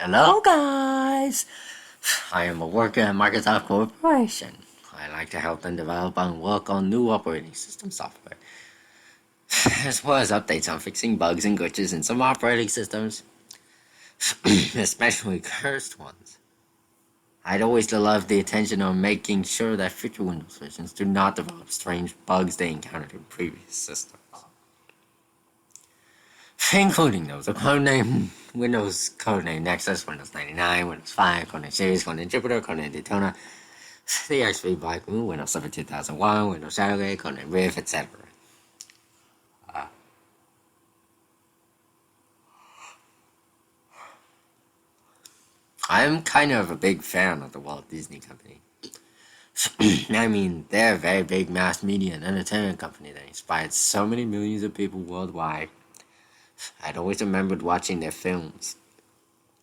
Hello, guys! I am a worker at Microsoft Corporation. I like to help them develop and work on new operating system software, as well as updates on fixing bugs and glitches in some operating systems, especially cursed ones. I'd always love the attention on making sure that future Windows versions do not develop strange bugs they encountered in previous systems, including those of codename Windows, codename Nexus, Windows 99, Windows 5, codename Series, codename Jupiter, codename Daytona, the XP Blackmoon, Windows Server 2001, Windows Saturday, codename Rift, etc. I'm kind of a big fan of the Walt Disney Company. I mean, they're a very big mass media and entertainment company that inspired so many millions of people worldwide. I'd always remembered watching their films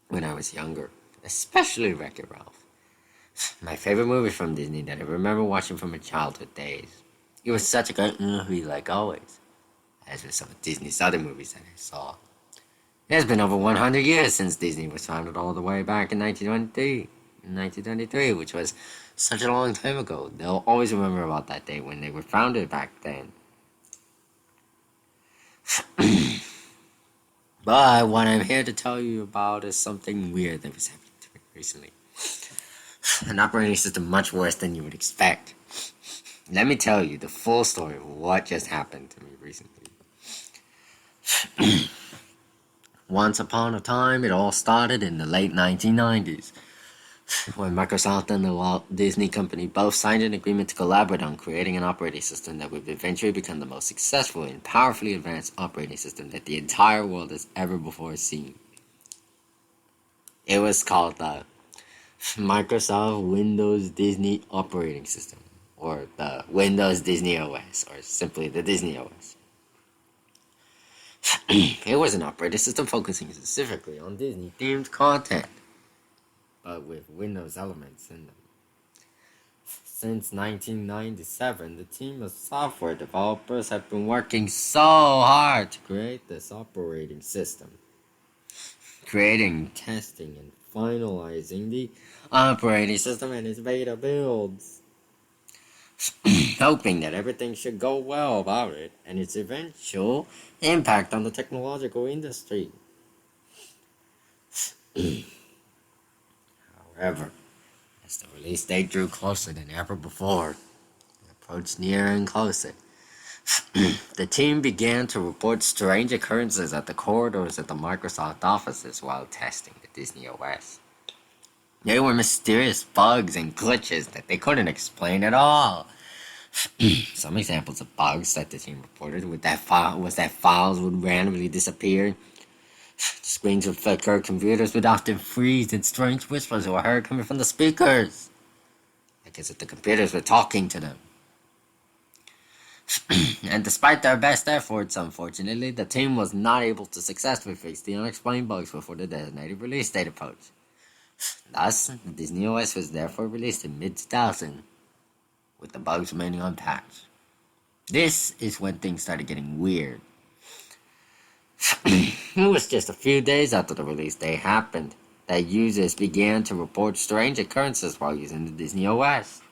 when I was younger, especially Wreck-It Ralph. My favorite movie from Disney that I remember watching from my childhood days. It was such a great movie, like always, as with some of Disney's other movies that I saw. It has been over 100 years since Disney was founded, all the way back in 1923, which was such a long time ago. They'll always remember about that day when they were founded back then. But what I'm here to tell you about is something weird that was happening to me recently. An operating system much worse than you would expect. Let me tell you the full story of what just happened to me recently. Once upon a time, it all started in the late 1990s, when Microsoft and the Walt Disney Company both signed an agreement to collaborate on creating an operating system that would eventually become the most successful and powerfully advanced operating system that the entire world has ever before seen. It was called the Microsoft Windows Disney Operating System, or the Windows Disney OS, or simply the Disney OS. It was an operating system focusing specifically on Disney-themed content, but with Windows elements in them. Since 1997, the team of software developers have been working so hard to create this operating system, creating, testing, and finalizing the operating system and its beta builds, hoping that everything should go well about it and its eventual impact on the technological industry. However, as the release date drew closer than ever before, and approached nearer and closer, the team began to report strange occurrences at the corridors of the Microsoft offices while testing the Disney OS. There were mysterious bugs and glitches that they couldn't explain at all. Some examples of bugs that the team reported was that files would randomly disappear, screens would flicker, computers would often freeze, and strange whispers were heard coming from the speakers, like as if the computers were talking to them. And despite their best efforts, unfortunately, the team was not able to successfully fix the unexplained bugs before the designated release date approached. Thus, the Disney OS was therefore released in mid-2000, with the bugs remaining unpatched. This is when things started getting weird. It was just a few days after the release date happened that users began to report strange occurrences while using the Disney OS.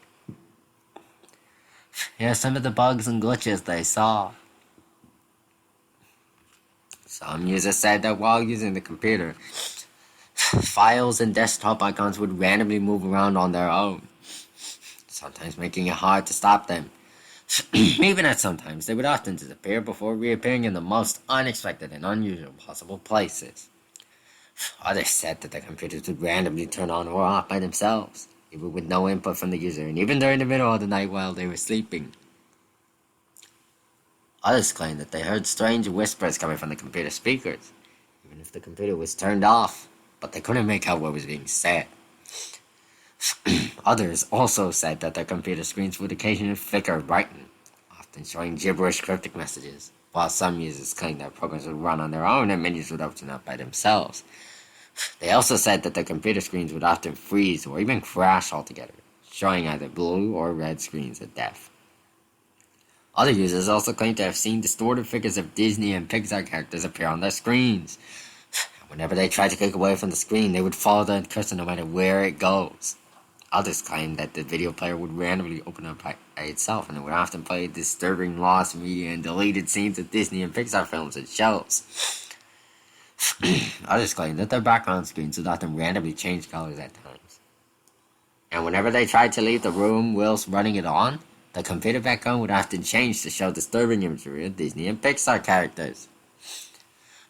Here are some of the bugs and glitches they saw. Some users said that while using the computer, files and desktop icons would randomly move around on their own, sometimes making it hard to stop them. Even at sometimes, they would often disappear before reappearing in the most unexpected and unusual possible places. Others said that the computers would randomly turn on or off by themselves, even with no input from the user, and even during the middle of the night while they were sleeping. Others claimed that they heard strange whispers coming from the computer speakers, even if the computer was turned off, but they couldn't make out what was being said. Others also said that their computer screens would occasionally flicker or brighten, often showing gibberish cryptic messages, while some users claimed that programs would run on their own and menus would open up by themselves. They also said that their computer screens would often freeze or even crash altogether, showing either blue or red screens at death. Other users also claimed to have seen distorted figures of Disney and Pixar characters appear on their screens. Whenever they tried to click away from the screen, they would follow the cursor no matter where it goes. Others claimed that the video player would randomly open up by itself, and it would often play disturbing lost media and deleted scenes of Disney and Pixar films and shows. Others claimed that their background screens would often randomly change colors at times. And whenever they tried to leave the room whilst running it on, the computer background would often change to show disturbing imagery of Disney and Pixar characters.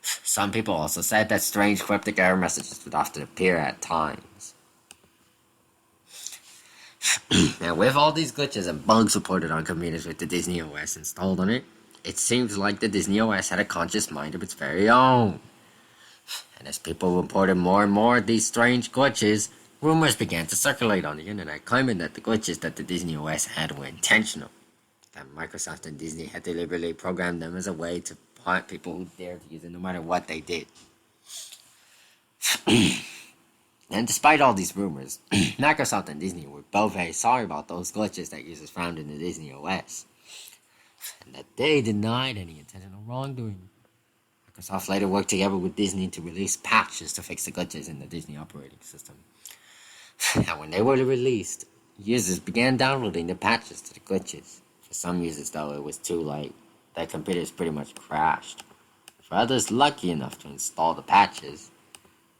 Some people also said that strange cryptic error messages would often appear at times. And with all these glitches and bugs reported on computers with the Disney OS installed on it, it seems like the Disney OS had a conscious mind of its very own. And as people reported more and more of these strange glitches, rumors began to circulate on the internet claiming that the glitches that the Disney OS had were intentional. That Microsoft and Disney had deliberately programmed them as a way to haunt people who dared to use it no matter what they did. And despite all these rumors, Microsoft and Disney were both very sorry about those glitches that users found in the Disney OS, and that they denied any intentional wrongdoing. Microsoft later worked together with Disney to release patches to fix the glitches in the Disney operating system. And when they were released, users began downloading the patches to the glitches. For some users, though, it was too late. Their computers pretty much crashed. For others lucky enough to install the patches,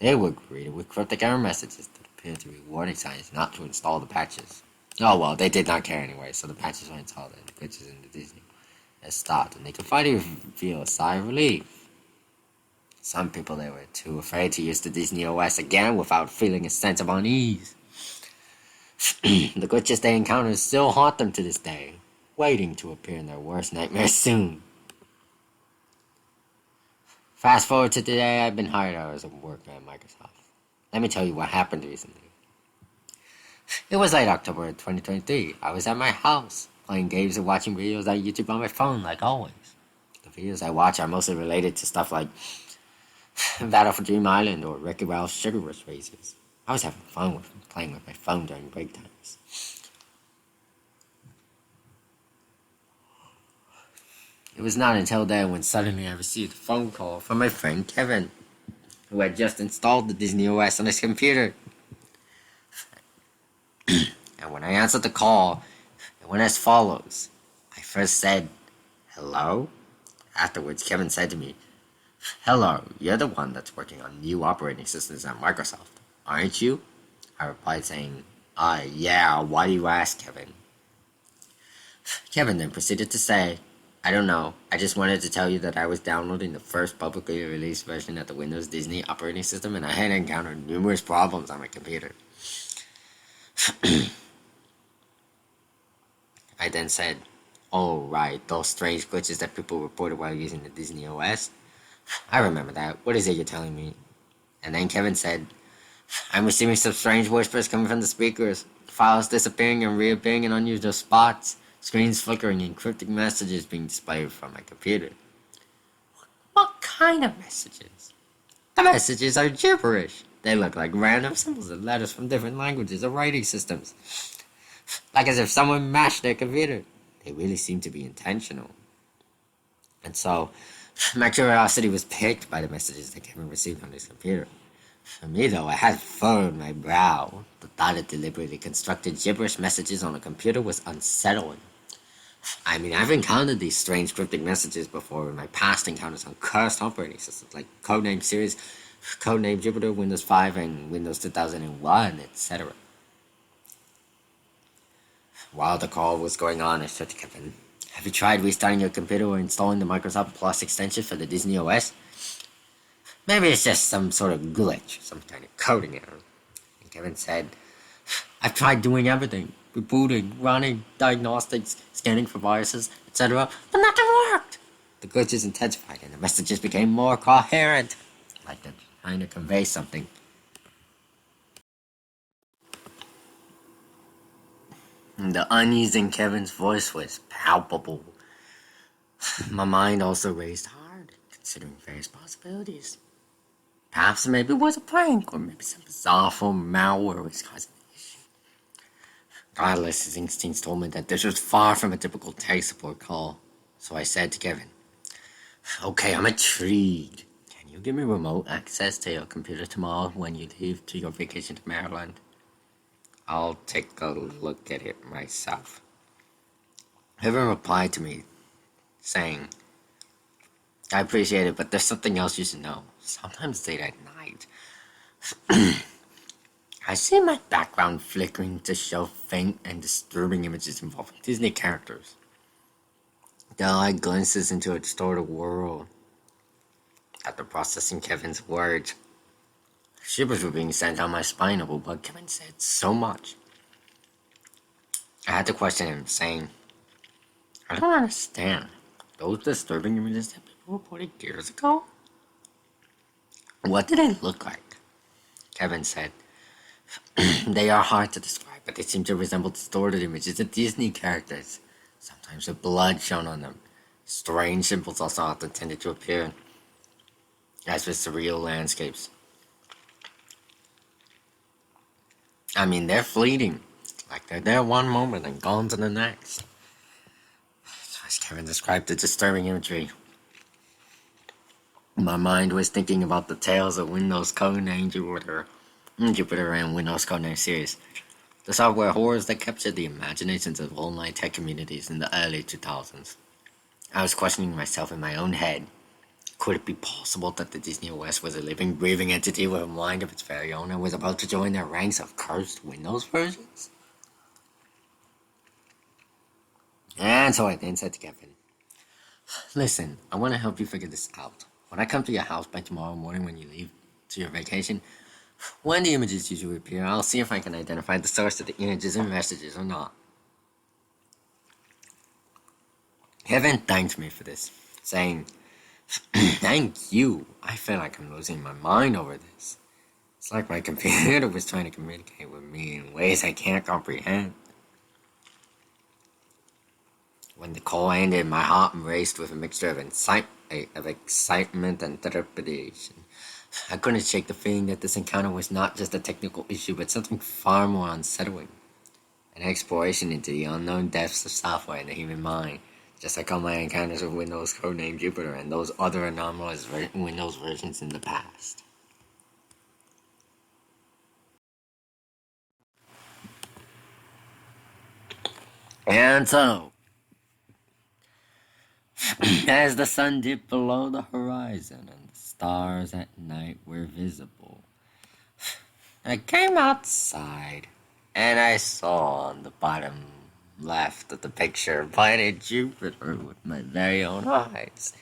they were greeted with cryptic error messages that appeared to be warning signs not to install the patches. Oh well, they did not care anyway, so the patches were installed and the glitches in the Disney had stopped, and they could finally feel a sigh of relief. Some people, they were too afraid to use the Disney OS again without feeling a sense of unease. The glitches they encountered still haunt them to this day, waiting to appear in their worst nightmares soon. Fast forward to today, I've been hired out as a worker at Microsoft. Let me tell you what happened recently. It was late October 2023. I was at my house, playing games and watching videos on YouTube on my phone, like always. The videos I watch are mostly related to stuff like Battle for Dream Island or Wreck-It Ralph's Sugar Rush Races. I was having fun with playing with my phone during break times. It was not until then when suddenly I received a phone call from my friend Kevin, who had just installed the Disney OS on his computer. And when I answered the call, it went as follows. I first said, "Hello?" Afterwards, Kevin said to me, "Hello, you're the one that's working on new operating systems at Microsoft, aren't you?" I replied saying, yeah, why do you ask, Kevin?" Kevin then proceeded to say, "I don't know, I just wanted to tell you that I was downloading the first publicly released version of the Windows Disney operating system and I had encountered numerous problems on my computer." I then said, "Oh right, those strange glitches that people reported while using the Disney OS? I remember that, what is it you're telling me?" And then Kevin said, "I'm receiving some strange whispers coming from the speakers, files disappearing and reappearing in unusual spots, screens flickering and cryptic messages being displayed from my computer." "What kind of messages?" "The messages are gibberish. They look like random symbols and letters from different languages or writing systems. Like as if someone mashed their computer. They really seem to be intentional." And so, my curiosity was piqued by the messages that Kevin received on his computer. For me, though, I had furrowed my brow. The thought of deliberately constructed gibberish messages on a computer was unsettling. I mean, I've encountered these strange cryptic messages before in my past encounters on cursed operating systems like Codename Series, Codename Jupiter, Windows 5, and Windows 2001, etc. While the call was going on, I said to Kevin, "Have you tried restarting your computer or installing the Microsoft Plus extension for the Disney OS? Maybe it's just some sort of glitch, some kind of coding error." And Kevin said, "I've tried doing everything, rebooting, running, diagnostics, scanning for viruses, etc., but nothing worked." The glitches intensified and the messages became more coherent, like they're trying to convey something. And the unease in Kevin's voice was palpable. My mind also raced hard, considering various possibilities. Perhaps maybe it was a prank, or maybe some bizarre form of malware was causing the issue. Regardless, his instincts told me that this was far from a typical tech support call. So I said to Kevin, "Okay, I'm intrigued. Can you you give me remote access to your computer tomorrow when you leave to your vacation to Maryland? I'll take a look at it myself. Heaven replied to me, saying, I appreciate it, but there's something else you should know. Sometimes late at night, I see my background flickering to show faint and disturbing images involving Disney characters. They're like glimpses into a distorted world. After processing Kevin's words, shivers were being sent down my spine over what Kevin said so much. I had to question him, saying, I don't understand. Those disturbing images that people reported years ago? What did they look like? Kevin said, They are hard to describe, but they seem to resemble distorted images of Disney characters, sometimes with blood shown on them. Strange symbols also often tended to appear, as with surreal landscapes. I mean, they're fleeting, like they're there one moment and gone to the next. As Kevin described the disturbing imagery, my mind was thinking about the tales of Windows Codename Jupiter and Windows Codename series, the software horrors that captured the imaginations of online tech communities in the early 2000s. I was questioning myself in my own head. Could it be possible that the Disney OS was a living, breathing entity with a mind of its very own and was about to join their ranks of cursed Windows versions? And so I then said to Kevin, Listen, I want to help you figure this out. When I come to your house by tomorrow morning when you leave to your vacation, when the images usually appear, I'll see if I can identify the source of the images and messages or not. Kevin thanked me for this, saying, Thank you. I feel like I'm losing my mind over this. It's like my computer was trying to communicate with me in ways I can't comprehend. When the call ended, my heart raced with a mixture of excitement and trepidation. I couldn't shake the feeling that this encounter was not just a technical issue, but something far more unsettling. An exploration into the unknown depths of software in the human mind, just like all my encounters with Windows Codename Jupiter and those other anomalous Windows versions in the past. And so, as the sun dipped below the horizon and the stars at night were visible, I came outside and I saw on the bottom left of the picture planet Jupiter with my very own eyes.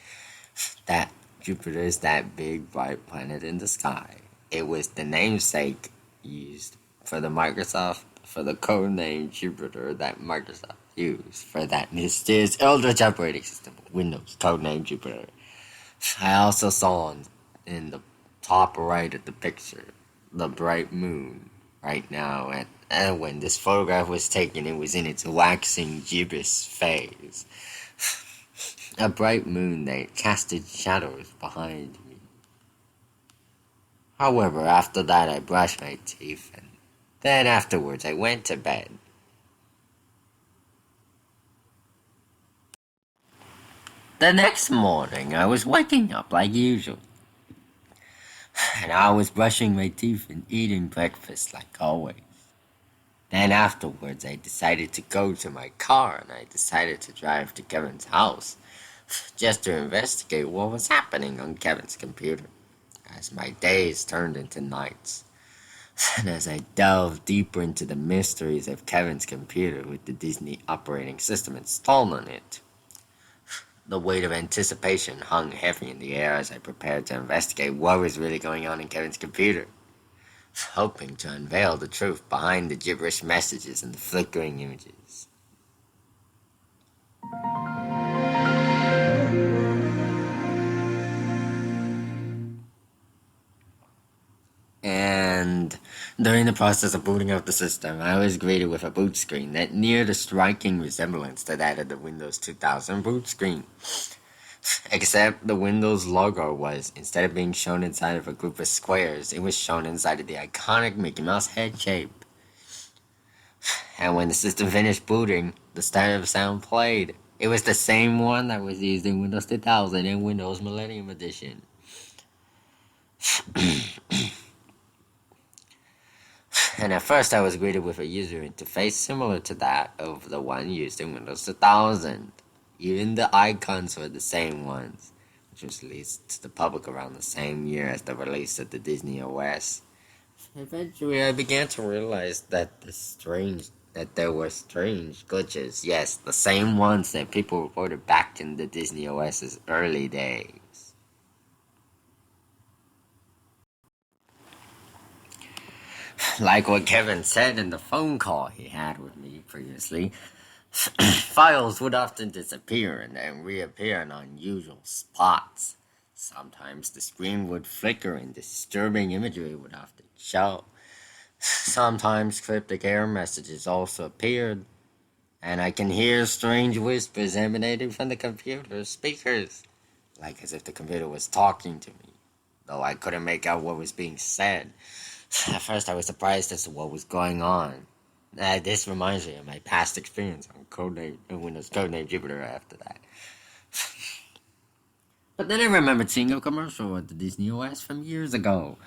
That Jupiter is that big bright planet in the sky. It was the namesake used for the code name Jupiter that Microsoft used for that mysterious Eldritch operating system, Windows codename Jupiter. I also saw in the top right of the picture the bright moon right now, and when this photograph was taken, it was in its waxing gibbous phase. A bright moon that casted shadows behind me. However, after that I brushed my teeth, and then afterwards I went to bed. The next morning I was waking up like usual, and I was brushing my teeth and eating breakfast like always. Then afterwards I decided to go to my car and I decided to drive to Kevin's house just to investigate what was happening on Kevin's computer as my days turned into nights. And as I delved deeper into the mysteries of Kevin's computer with the Disney operating system installed on it, the weight of anticipation hung heavy in the air as I prepared to investigate what was really going on in Kevin's computer, hoping to unveil the truth behind the gibberish messages and the flickering images. And during the process of booting up the system, I was greeted with a boot screen that neared a striking resemblance to that of the Windows 2000 boot screen. Except the Windows logo was, instead of being shown inside of a group of squares, it was shown inside of the iconic Mickey Mouse head shape. And when the system finished booting, the startup sound played. It was the same one that was used in Windows 2000 and Windows Millennium Edition. And at first I was greeted with a user interface similar to that of the one used in Windows 2000. Even the icons were the same ones, which was released to the public around the same year as the release of the Disney OS. Eventually I began to realize that there were strange glitches. Yes, the same ones that people reported back in the Disney OS's early days. Like what Kevin said in the phone call he had with me previously, files would often disappear and then reappear in unusual spots. Sometimes the screen would flicker and disturbing imagery would often show. Sometimes cryptic error messages also appeared, and I can hear strange whispers emanating from the computer's speakers, like as if the computer was talking to me, though I couldn't make out what was being said. At first I was surprised as to what was going on. This reminds me of my past experience on Windows Codename Jupiter after that. But then I remembered seeing a commercial at the Disney OS from years ago.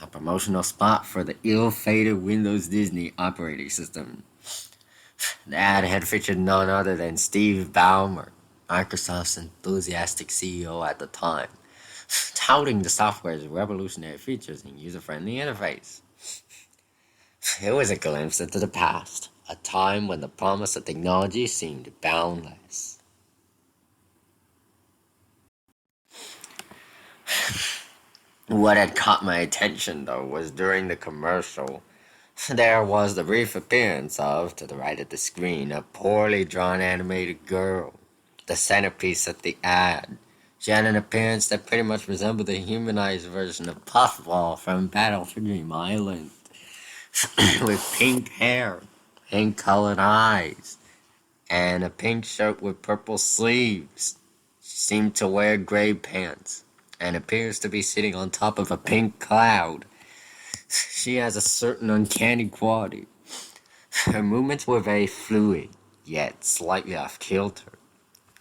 A promotional spot for the ill-fated Windows Disney operating system. The ad had featured none other than Steve Ballmer, Microsoft's enthusiastic CEO at the time, touting the software's revolutionary features and user-friendly interface. It was a glimpse into the past, a time when the promise of technology seemed boundless. What had caught my attention, though, was during the commercial. There was the brief appearance of, to the right of the screen, a poorly drawn animated girl, the centerpiece of the ad. She had an appearance that pretty much resembled a humanized version of Puffball from Battle for Dream Island, with pink hair, pink-colored eyes, and a pink shirt with purple sleeves. She seemed to wear gray pants, and appears to be sitting on top of a pink cloud. She has a certain uncanny quality. Her movements were very fluid, yet slightly off kilter,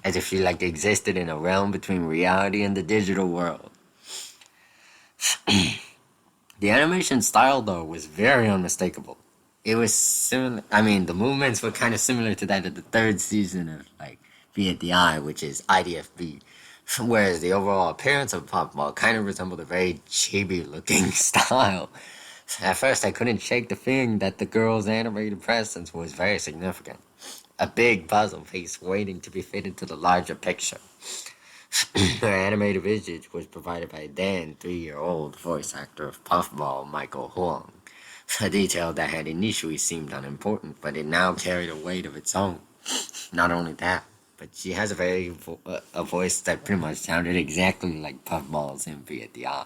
as if she existed in a realm between reality and the digital world. The animation style, though, was very unmistakable. It was similar. The movements were kind of similar to that of the third season of BFDI, which is IDFB. Whereas the overall appearance of Puffball kind of resembled a very chibi-looking style. At first, I couldn't shake the feeling that the girl's animated presence was very significant. A big puzzle piece waiting to be fit into the larger picture. Her animated visage was provided by a then 3-year-old voice actor of Puffball, Michael Huang. A detail that had initially seemed unimportant, but it now carried a weight of its own. Not only that, but she has a voice that pretty much sounded exactly like Puffball's in BFDI.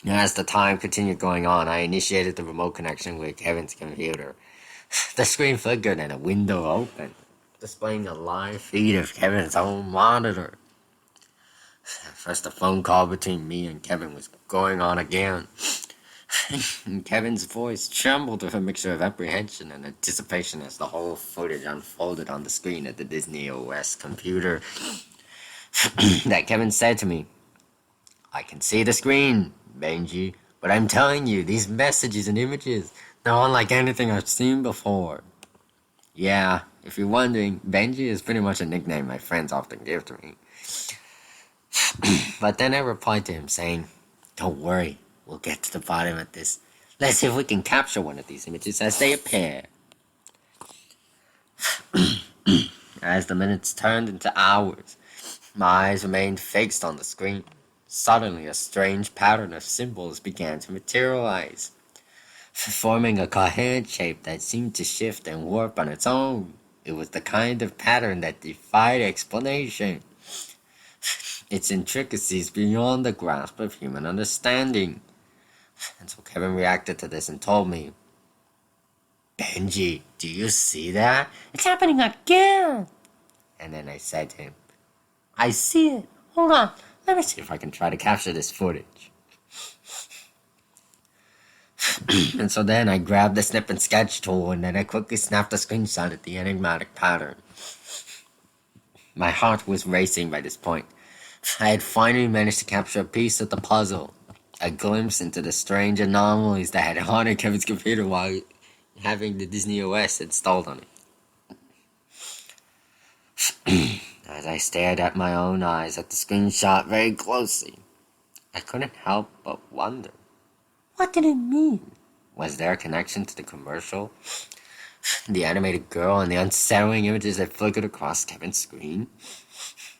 As the time continued going on, I initiated the remote connection with Kevin's computer. The screen flickered and a window opened, displaying a live feed of Kevin's own monitor. At first, the phone call between me and Kevin was going on again. And Kevin's voice trembled with a mixture of apprehension and anticipation as the whole footage unfolded on the screen of the Disney OS computer. That Kevin said to me, "I can see the screen, Benji, but I'm telling you, these messages and images, they're unlike anything I've seen before." Yeah, if you're wondering, Benji is pretty much a nickname my friends often give to me. But then I replied to him saying, "Don't worry, we'll get to the bottom of this. Let's see if we can capture one of these images as they appear." As the minutes turned into hours, my eyes remained fixed on the screen. Suddenly, a strange pattern of symbols began to materialize, forming a coherent shape that seemed to shift and warp on its own. It was the kind of pattern that defied explanation. Its intricacies beyond the grasp of human understanding. And so Kevin reacted to this and told me, "Benji, do you see that? It's happening again." And then I said to him, "I see it. Hold on. Let me see if I can try to capture this footage." And so then I grabbed the snip and sketch tool and then I quickly snapped a screenshot of the enigmatic pattern. My heart was racing by this point. I had finally managed to capture a piece of the puzzle, a glimpse into the strange anomalies that had haunted Kevin's computer while having the Disney OS installed on it. As I stared at my own eyes at the screenshot very closely, I couldn't help but wonder, what did it mean? Was there a connection to the commercial, the animated girl, and the unsettling images that flickered across Kevin's screen?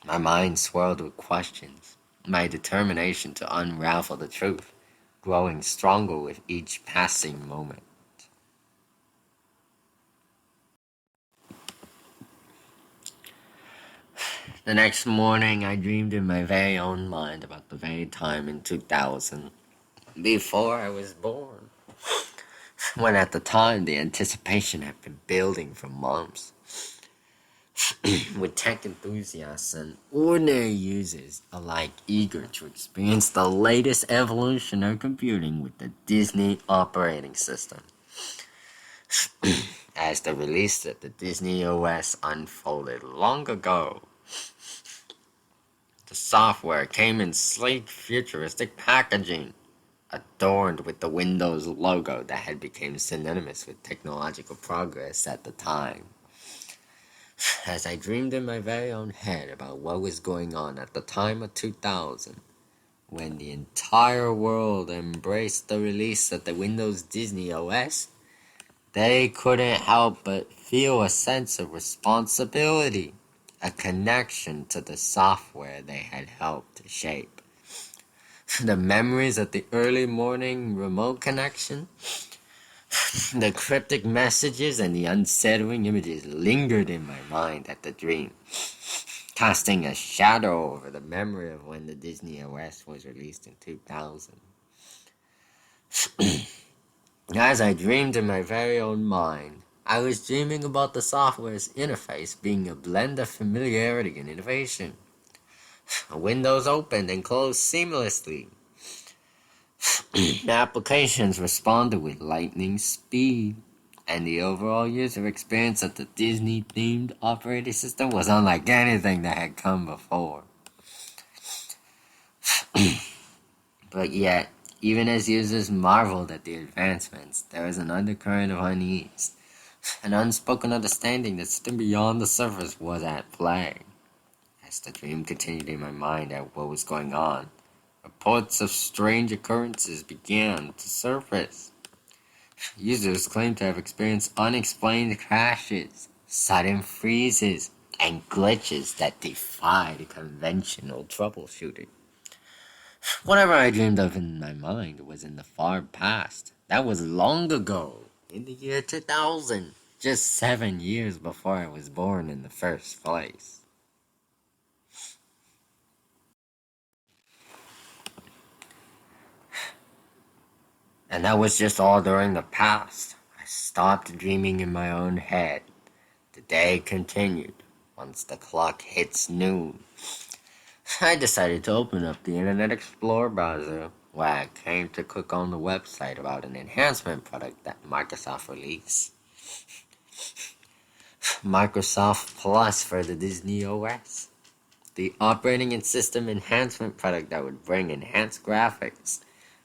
My mind swirled with questions, my determination to unravel the truth growing stronger with each passing moment. The next morning, I dreamed in my very own mind about the very time in 2000, before I was born, when at the time the anticipation had been building for months. With tech enthusiasts and ordinary users alike eager to experience the latest evolution of computing with the Disney operating system. As the release of the Disney OS unfolded long ago, the software came in sleek, futuristic packaging, adorned with the Windows logo that had become synonymous with technological progress at the time. As I dreamed in my very own head about what was going on at the time of 2000, when the entire world embraced the release of the Windows Disney OS, they couldn't help but feel a sense of responsibility, a connection to the software they had helped to shape. The memories of the early morning remote connection, the cryptic messages, and the unsettling images lingered in my mind at the dream, casting a shadow over the memory of when the Disney OS was released in 2000. As I dreamed in my very own mind, I was dreaming about the software's interface being a blend of familiarity and innovation. Windows opened and closed seamlessly. Applications responded with lightning speed, and the overall user experience of the Disney-themed operating system was unlike anything that had come before. But yet, even as users marveled at the advancements, there was an undercurrent of unease, an unspoken understanding that something beyond the surface was at play. As the dream continued in my mind at what was going on, reports of strange occurrences began to surface. Users claimed to have experienced unexplained crashes, sudden freezes, and glitches that defied conventional troubleshooting. Whatever I dreamed of in my mind was in the far past. That was long ago, in the year 2000, just 7 years before I was born in the first place. And that was just all during the past. I stopped dreaming in my own head. The day continued. Once the clock hits noon, I decided to open up the Internet Explorer browser, where I came to click on the website about an enhancement product that Microsoft released. Microsoft Plus for the Disney OS. The operating and system enhancement product that would bring enhanced graphics,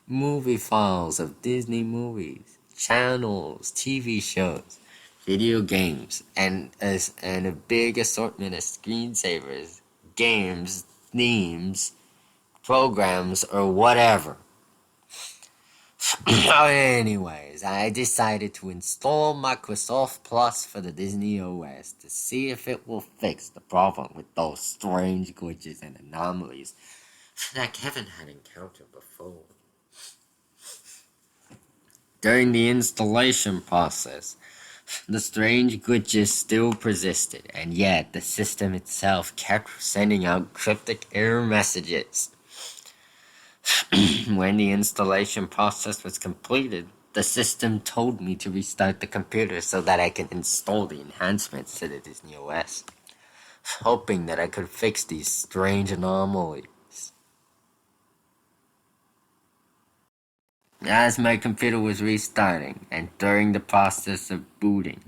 movie files of Disney movies, channels, TV shows, video games, and a big assortment of screensavers, games, themes, programs, or whatever. Anyways, I decided to install Microsoft Plus for the Disney OS to see if it will fix the problem with those strange glitches and anomalies that Kevin had encountered before. During the installation process, the strange glitches still persisted, and yet the system itself kept sending out cryptic error messages. When the installation process was completed, the system told me to restart the computer so that I could install the enhancements to the Disney OS, hoping that I could fix these strange anomalies. As my computer was restarting, and during the process of booting,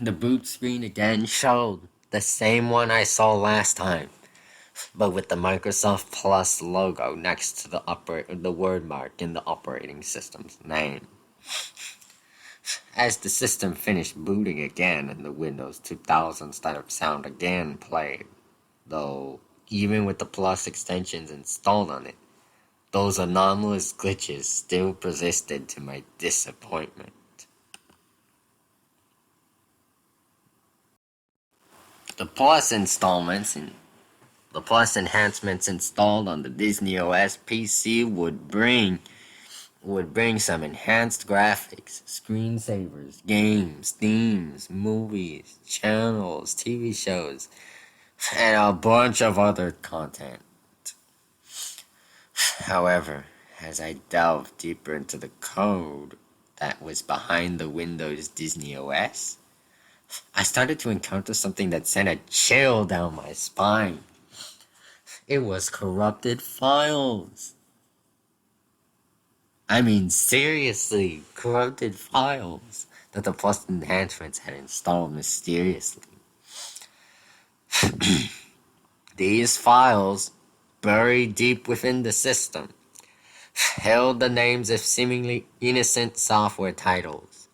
the boot screen again showed the same one I saw last time. but with the Microsoft Plus logo next to the word mark in the operating system's name. As the system finished booting again and the Windows 2000 startup sound again played, though even with the Plus extensions installed on it, those anomalous glitches still persisted to my disappointment. The Plus enhancements installed on the Disney OS PC would bring some enhanced graphics, screensavers, games, themes, movies, channels, TV shows, and a bunch of other content. However, as I delved deeper into the code that was behind the Windows Disney OS, I started to encounter something that sent a chill down my spine. It was corrupted files. I mean, seriously, corrupted files that the Plus enhancements had installed mysteriously. These files, buried deep within the system, held the names of seemingly innocent software titles.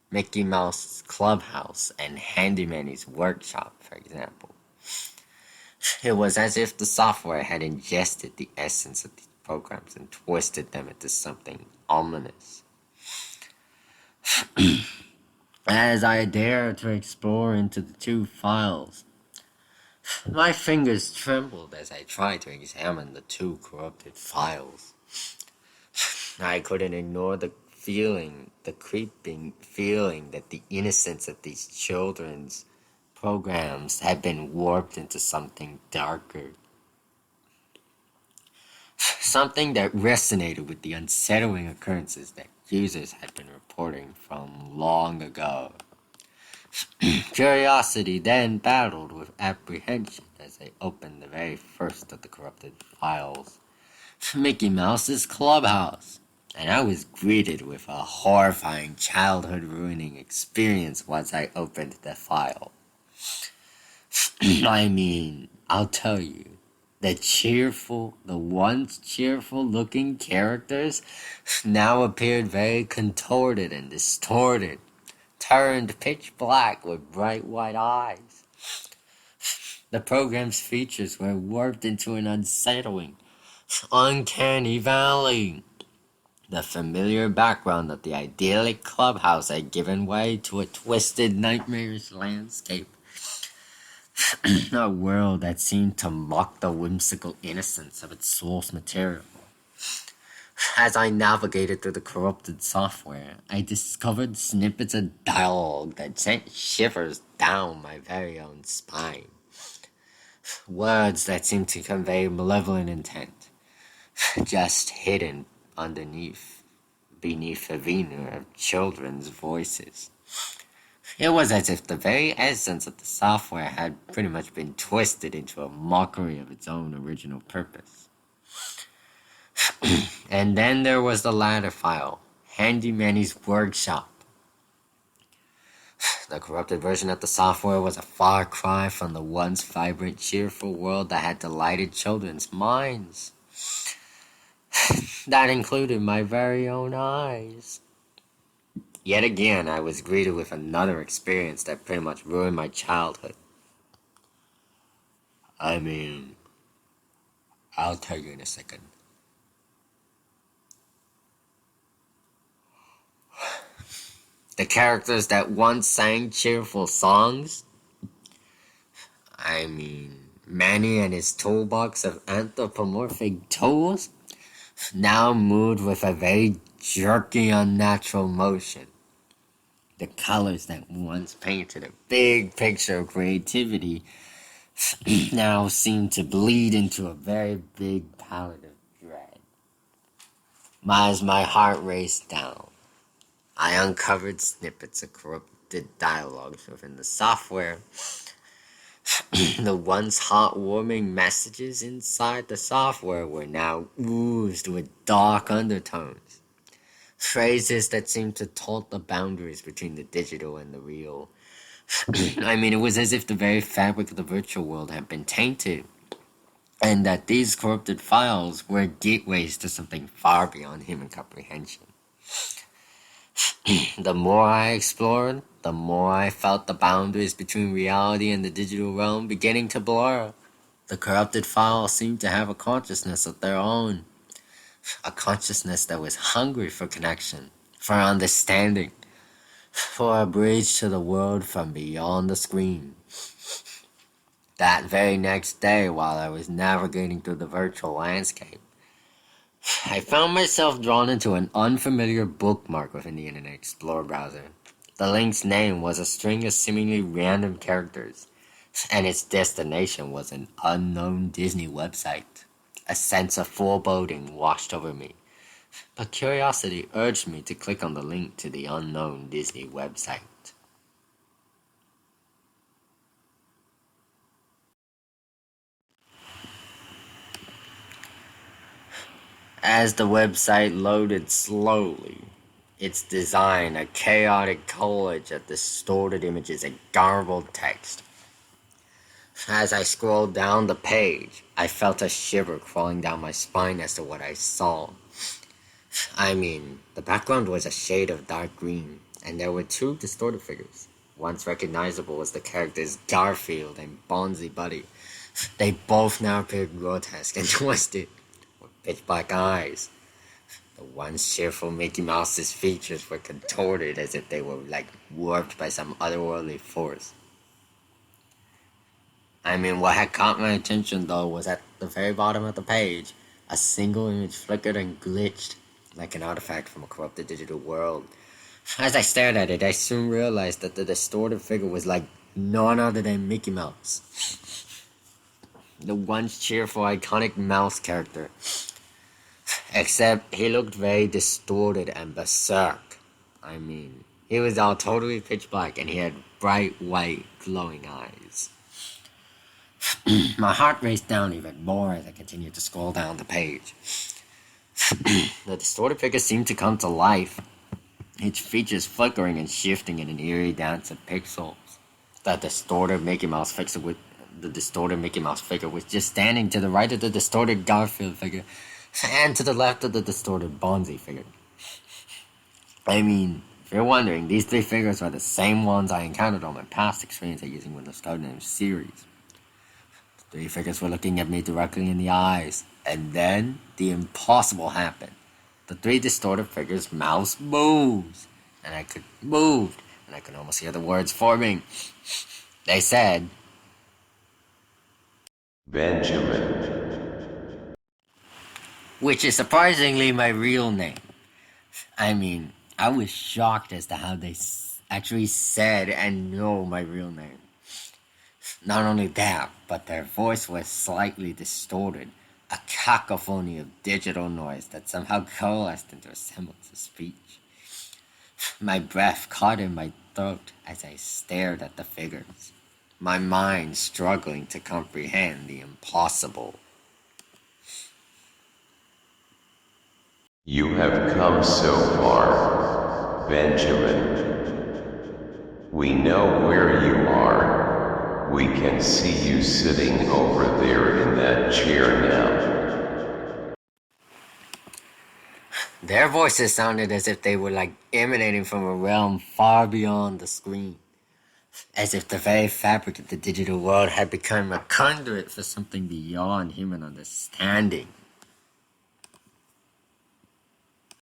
Mickey Mouse's Clubhouse and Handyman's Workshop, for example. It was as if the software had ingested the essence of these programs and twisted them into something ominous. As I dared to explore into the two files, my fingers trembled as I tried to examine the two corrupted files. I couldn't ignore the creeping feeling that the innocence of these children's programs had been warped into something darker. Something that resonated with the unsettling occurrences that users had been reporting from long ago. Curiosity then battled with apprehension as I opened the very first of the corrupted files, Mickey Mouse's Clubhouse, and I was greeted with a horrifying childhood-ruining experience once I opened the file. I mean, I'll tell you, the once cheerful-looking characters now appeared very contorted and distorted, turned pitch black with bright white eyes. The program's features were warped into an unsettling, uncanny valley. The familiar background of the idyllic clubhouse had given way to a twisted, nightmarish landscape. A world that seemed to mock the whimsical innocence of its source material. As I navigated through the corrupted software, I discovered snippets of dialogue that sent shivers down my very own spine. Words that seemed to convey malevolent intent, just hidden beneath a veneer of children's voices. It was as if the very essence of the software had pretty much been twisted into a mockery of its own original purpose. And then there was the latter file, Handyman's Workshop. The corrupted version of the software was a far cry from the once vibrant, cheerful world that had delighted children's minds. That included my very own eyes. Yet again, I was greeted with another experience that pretty much ruined my childhood. I mean, I'll tell you in a second. The characters that once sang cheerful songs, I mean, Manny and his toolbox of anthropomorphic tools, now moved with a very jerky, unnatural motion. The colors that once painted a big picture of creativity now seem to bleed into a very big palette of dread. As my heart raced down, I uncovered snippets of corrupted dialogues within the software. The once heartwarming messages inside the software were now oozed with dark undertones. Phrases that seemed to taunt the boundaries between the digital and the real. I mean, it was as if the very fabric of the virtual world had been tainted. and that these corrupted files were gateways to something far beyond human comprehension. The more I explored, the more I felt the boundaries between reality and the digital realm beginning to blur. The corrupted files seemed to have a consciousness of their own, a consciousness that was hungry for connection, for understanding, for a bridge to the world from beyond the screen. That very next day, while I was navigating through the virtual landscape, I found myself drawn into an unfamiliar bookmark within the Internet Explorer browser. The link's name was a string of seemingly random characters, and its destination was an unknown Disney website. A sense of foreboding washed over me, but curiosity urged me to click on the link to the unknown Disney website. As the website loaded slowly, its design a chaotic collage of distorted images and garbled text. As I scrolled down the page, I felt a shiver crawling down my spine as to what I saw. The background was a shade of dark green, and there were two distorted figures. Once recognizable as the characters Garfield and Bonzi Buddy. They both now appeared grotesque and twisted, with pitch-black eyes. The once cheerful Mickey Mouse's features were contorted as if they were warped by some otherworldly force. What had caught my attention though was at the very bottom of the page, a single image flickered and glitched like an artifact from a corrupted digital world. As I stared at it, I soon realized that the distorted figure was like none other than Mickey Mouse. The once cheerful, iconic mouse character. Except he looked very distorted and berserk. He was all totally pitch black and he had bright white glowing eyes. My heart raced down even more as I continued to scroll down the page. The distorted figure seemed to come to life, its features flickering and shifting in an eerie dance of pixels. The distorted Mickey Mouse figure was just standing to the right of the distorted Garfield figure and to the left of the distorted Bonzi figure. If you're wondering, these three figures are the same ones I encountered on my past experience of using Windows Codename series. The three figures were looking at me directly in the eyes, and then the impossible happened. The three distorted figures' mouths moved, and I could almost hear the words forming. They said, Benjamin. Which is surprisingly my real name. I was shocked as to how they actually said and know my real name. Not only that, but their voice was slightly distorted, a cacophony of digital noise that somehow coalesced into a semblance of speech. My breath caught in my throat as I stared at the figures, my mind struggling to comprehend the impossible. You have come so far, Benjamin. We know where you are. We can see you sitting over there in that chair now. Their voices sounded as if they were emanating from a realm far beyond the screen. As if the very fabric of the digital world had become a conduit for something beyond human understanding.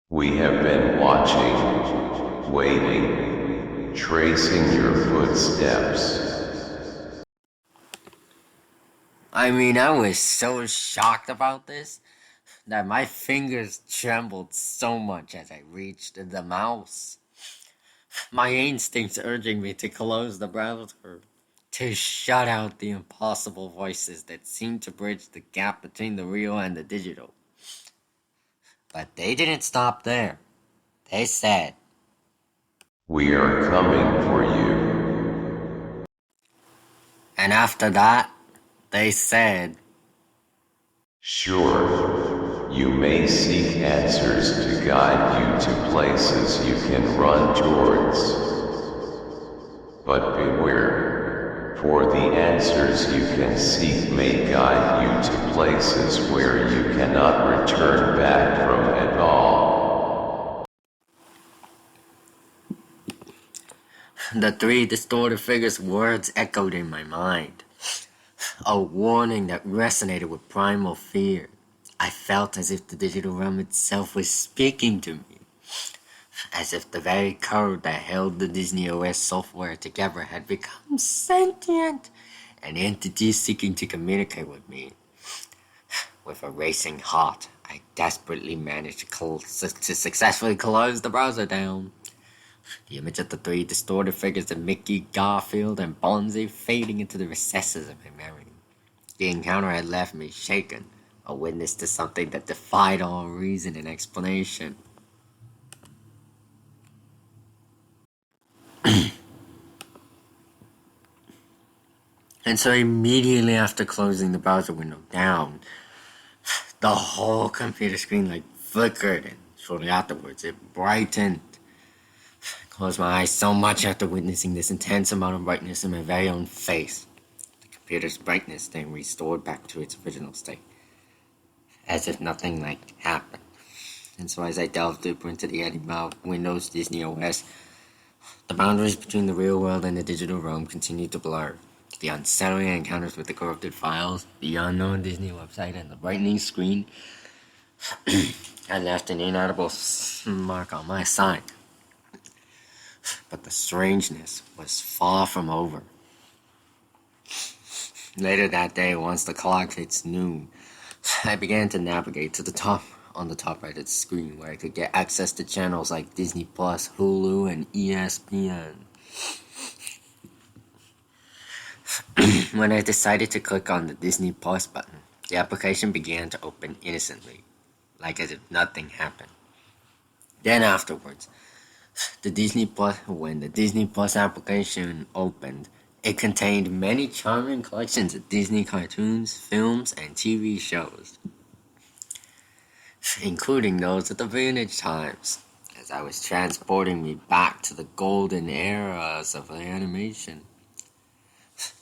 We have been watching, waiting, tracing your footsteps. I was so shocked about this that my fingers trembled so much as I reached the mouse. My instincts urging me to close the browser, to shut out the impossible voices that seemed to bridge the gap between the real and the digital. But they didn't stop there. They said, We are coming for you. And after that, they said, Sure, you may seek answers to guide you to places you can run towards. But beware, For the answers you can seek may guide you to places where you cannot return back from at all. The three distorted figures' words echoed in my mind. A warning that resonated with primal fear. I felt as if the digital realm itself was speaking to me. As if the very code that held the Disney OS software together had become sentient, an entity seeking to communicate with me. With a racing heart, I desperately managed to successfully close the browser down. The image of the three distorted figures of Mickey, Garfield, and Bonzi fading into the recesses of my memory. The encounter had left me shaken, a witness to something that defied all reason and explanation. And so immediately after closing the browser window down, the whole computer screen flickered, and shortly afterwards it brightened. I closed my eyes so much after witnessing this intense amount of brightness in my very own face. The computer's brightness then restored back to its original state, as if nothing happened. And so as I delved deeper into the enigma of Windows Disney OS, the boundaries between the real world and the digital realm continued to blur. The unsettling encounters with the corrupted files, the unknown Disney website, and the brightening screen had left an inaudible mark on my sight. But the strangeness was far from over. Later that day, once the clock hits noon, I began to navigate to the top on the top right of the screen, where I could get access to channels like Disney Plus, Hulu, and ESPN. When I decided to click on the Disney Plus button, the application began to open innocently, like as if nothing happened. Then afterwards, when the Disney Plus application opened, it contained many charming collections of Disney cartoons, films, and TV shows, including those of the vintage times, as I was transporting me back to the golden eras of animation.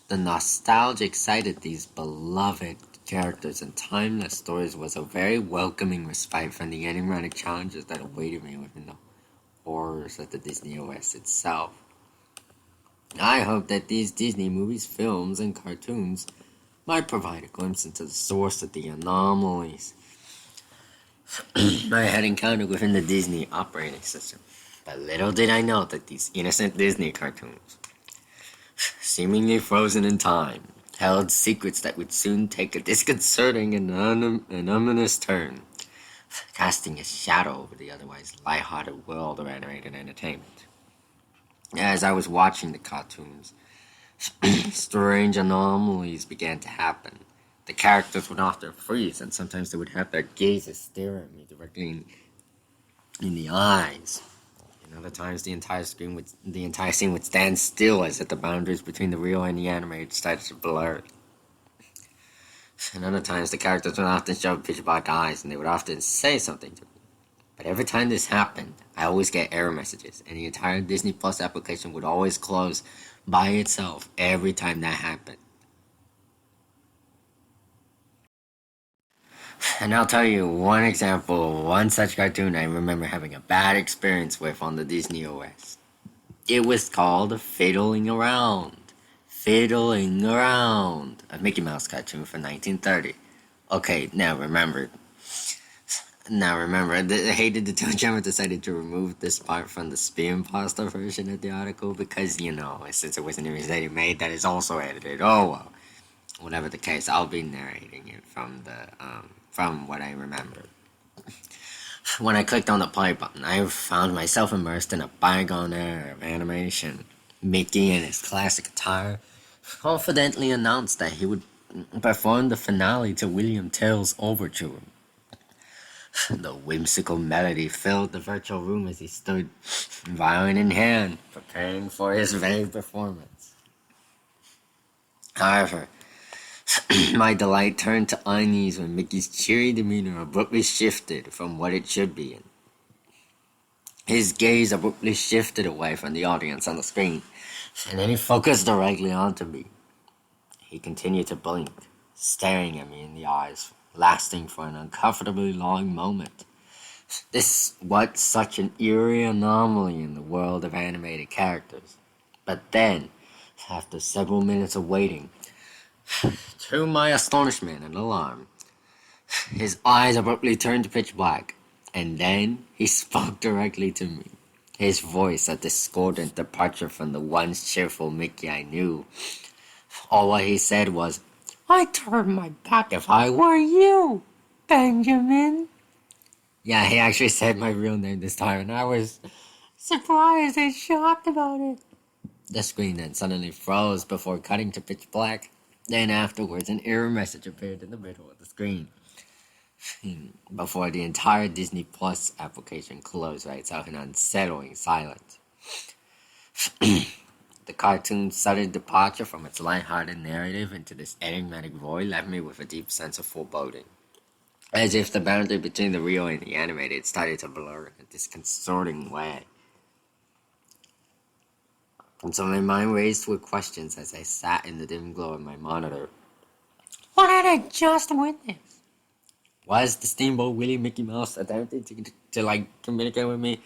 The nostalgic sight of these beloved characters and timeless stories was a very welcoming respite from the enigmatic challenges that awaited me within the horrors of the Disney OS itself. I hope that these Disney movies, films, and cartoons might provide a glimpse into the source of the anomalies I had encountered within the Disney operating system. But little did I know that these innocent Disney cartoons, seemingly frozen in time, held secrets that would soon take a disconcerting and ominous turn, casting a shadow over the otherwise lighthearted world of animated entertainment. As I was watching the cartoons, strange anomalies began to happen. The characters would often freeze, and sometimes they would have their gazes stare at me directly in the eyes. And other times, the entire scene would stand still, as if the boundaries between the real and the animated started to blur. And other times, the characters would often show pitch-black eyes, and they would often say something to me. But every time this happened, I always get error messages, and the entire Disney Plus application would always close by itself every time that happened. And I'll tell you one example, one such cartoon I remember having a bad experience with on the Disney OS. It was called Fiddling Around. Fiddling Around. A Mickey Mouse cartoon from 1930. Okay, now remember, Hated the Toe Jammer decided to remove this part from the Spin Pasta version of the article because, since it wasn't originally made, that is also edited. Oh, well. Whatever the case, I'll be narrating it from what I remember. When I clicked on the play button, I found myself immersed in a bygone era of animation. Mickey, in his classic attire, confidently announced that he would perform the finale to William Tell's overture. The whimsical melody filled the virtual room as he stood, violin in hand, preparing for his very performance. However, my delight turned to unease when Mickey's cheery demeanor abruptly shifted from what it should be in. His gaze abruptly shifted away from the audience on the screen, and then he focused directly onto me. He continued to blink, staring at me in the eyes, lasting for an uncomfortably long moment. This was such an eerie anomaly in the world of animated characters. But then, after several minutes of waiting, to my astonishment and alarm, his eyes abruptly turned to pitch black, and then he spoke directly to me. His voice a discordant departure from the once cheerful Mickey I knew. All what he said was, "I'd turn my back if I were you, Benjamin." Yeah, he actually said my real name this time, and I was surprised and shocked about it. The screen then suddenly froze before cutting to pitch black. Then afterwards, an error message appeared in the middle of the screen. Before the entire Disney Plus application closed right out in unsettling silence. The cartoon's sudden departure from its lighthearted narrative into this enigmatic void left me with a deep sense of foreboding. As if the boundary between the real and the animated started to blur in a disconcerting way. And so my mind raced with questions as I sat in the dim glow of my monitor. What had I just witnessed? Was the Steamboat Willie Mickey Mouse attempting to communicate with me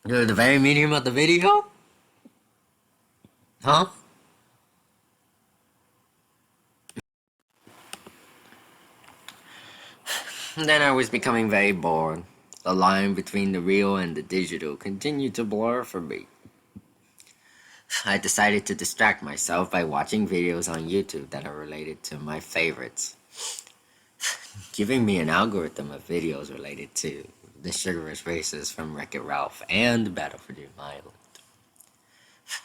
through the very medium of the video? Huh? Then I was becoming very bored. The line between the real and the digital continued to blur for me. I decided to distract myself by watching videos on YouTube that are related to my favorites, giving me an algorithm of videos related to the Sugarous Races from Wreck-It Ralph and Battle for Doom Island.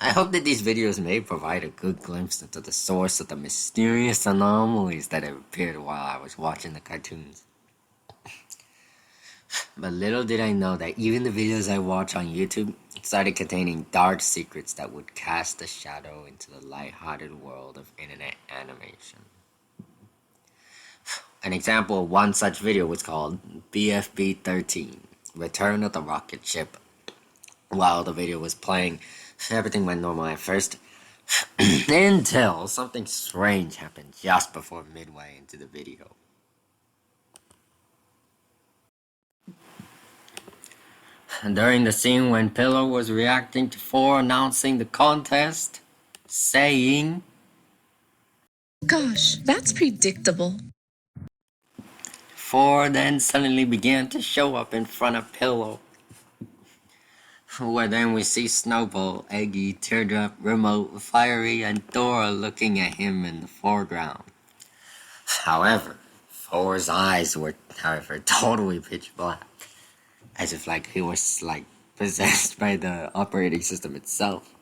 I hope that these videos may provide a good glimpse into the source of the mysterious anomalies that have appeared while I was watching the cartoons. But little did I know that even the videos I watch on YouTube started containing dark secrets that would cast a shadow into the light-hearted world of internet animation. An example of one such video was called BFB 13, Return of the Rocket Ship. While the video was playing, everything went normal at first, until something strange happened just before midway into the video. During the scene when Pillow was reacting to 4 announcing the contest, saying, "Gosh, that's predictable." 4 then suddenly began to show up in front of Pillow. Where then we see Snowball, Eggy, Teardrop, Remote, Fiery, and Dora looking at him in the foreground. However, 4's eyes were, totally pitch black. As if he was possessed by the operating system itself.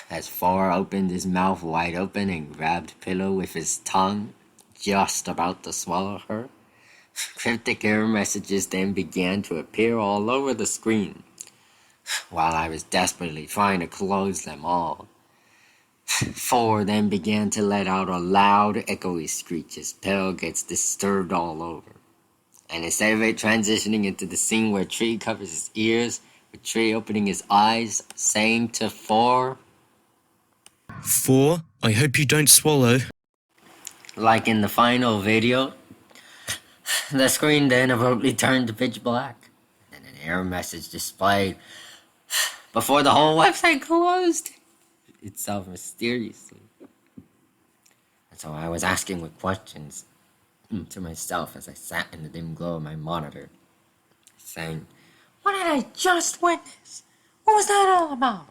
As 4 opened his mouth wide open and grabbed Pillow with his tongue, just about to swallow her, cryptic error messages then began to appear all over the screen, while I was desperately trying to close them all. 4 then began to let out a loud, echoey screech as Pillow gets disturbed all over. And instead of it transitioning into the scene where Tree covers his ears, with Tree opening his eyes, saying to 4, "4, I hope you don't swallow." Like in the final video, the screen then abruptly turned to pitch black, and an error message displayed before the whole website closed itself mysteriously. And so I was asking with questions to myself as I sat in the dim glow of my monitor, saying, what did I just witness? What was that all about?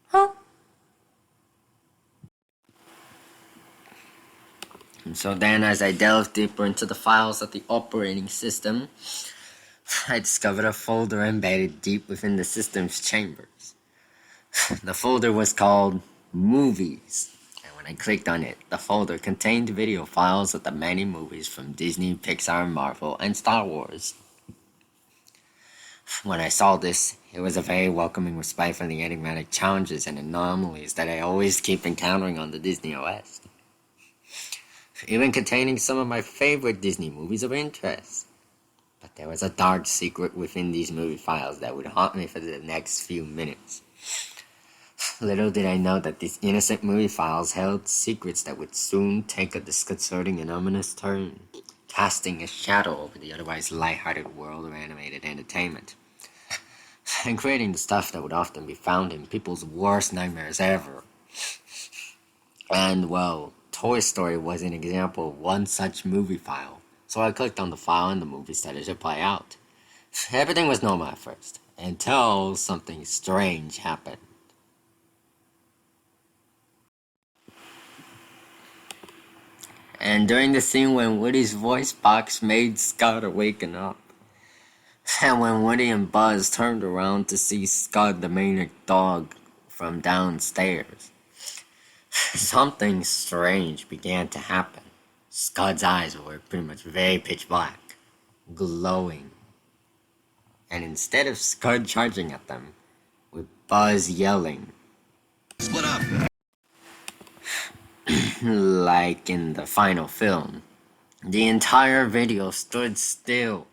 Huh? And so then, as I delved deeper into the files of the operating system, I discovered a folder embedded deep within the system's chambers. The folder was called Movies. When I clicked on it, the folder contained video files of the many movies from Disney, Pixar, Marvel, and Star Wars. When I saw this, it was a very welcoming respite from the enigmatic challenges and anomalies that I always keep encountering on the Disney OS. Even containing some of my favorite Disney movies of interest. But there was a dark secret within these movie files that would haunt me for the next few minutes. Little did I know that these innocent movie files held secrets that would soon take a disconcerting and ominous turn, casting a shadow over the otherwise lighthearted world of animated entertainment, and creating the stuff that would often be found in people's worst nightmares ever. And, well, Toy Story was an example of one such movie file, so I clicked on the file and the movie started to play out. Everything was normal at first, until something strange happened. And during the scene when Woody's voice box made Scott awaken up, and when Woody and Buzz turned around to see Scott the maniac dog from downstairs, something strange began to happen. Scott's eyes were pretty much very pitch black, glowing. And instead of Scott charging at them, with Buzz yelling, Split up! like in the final film, the entire video stood still.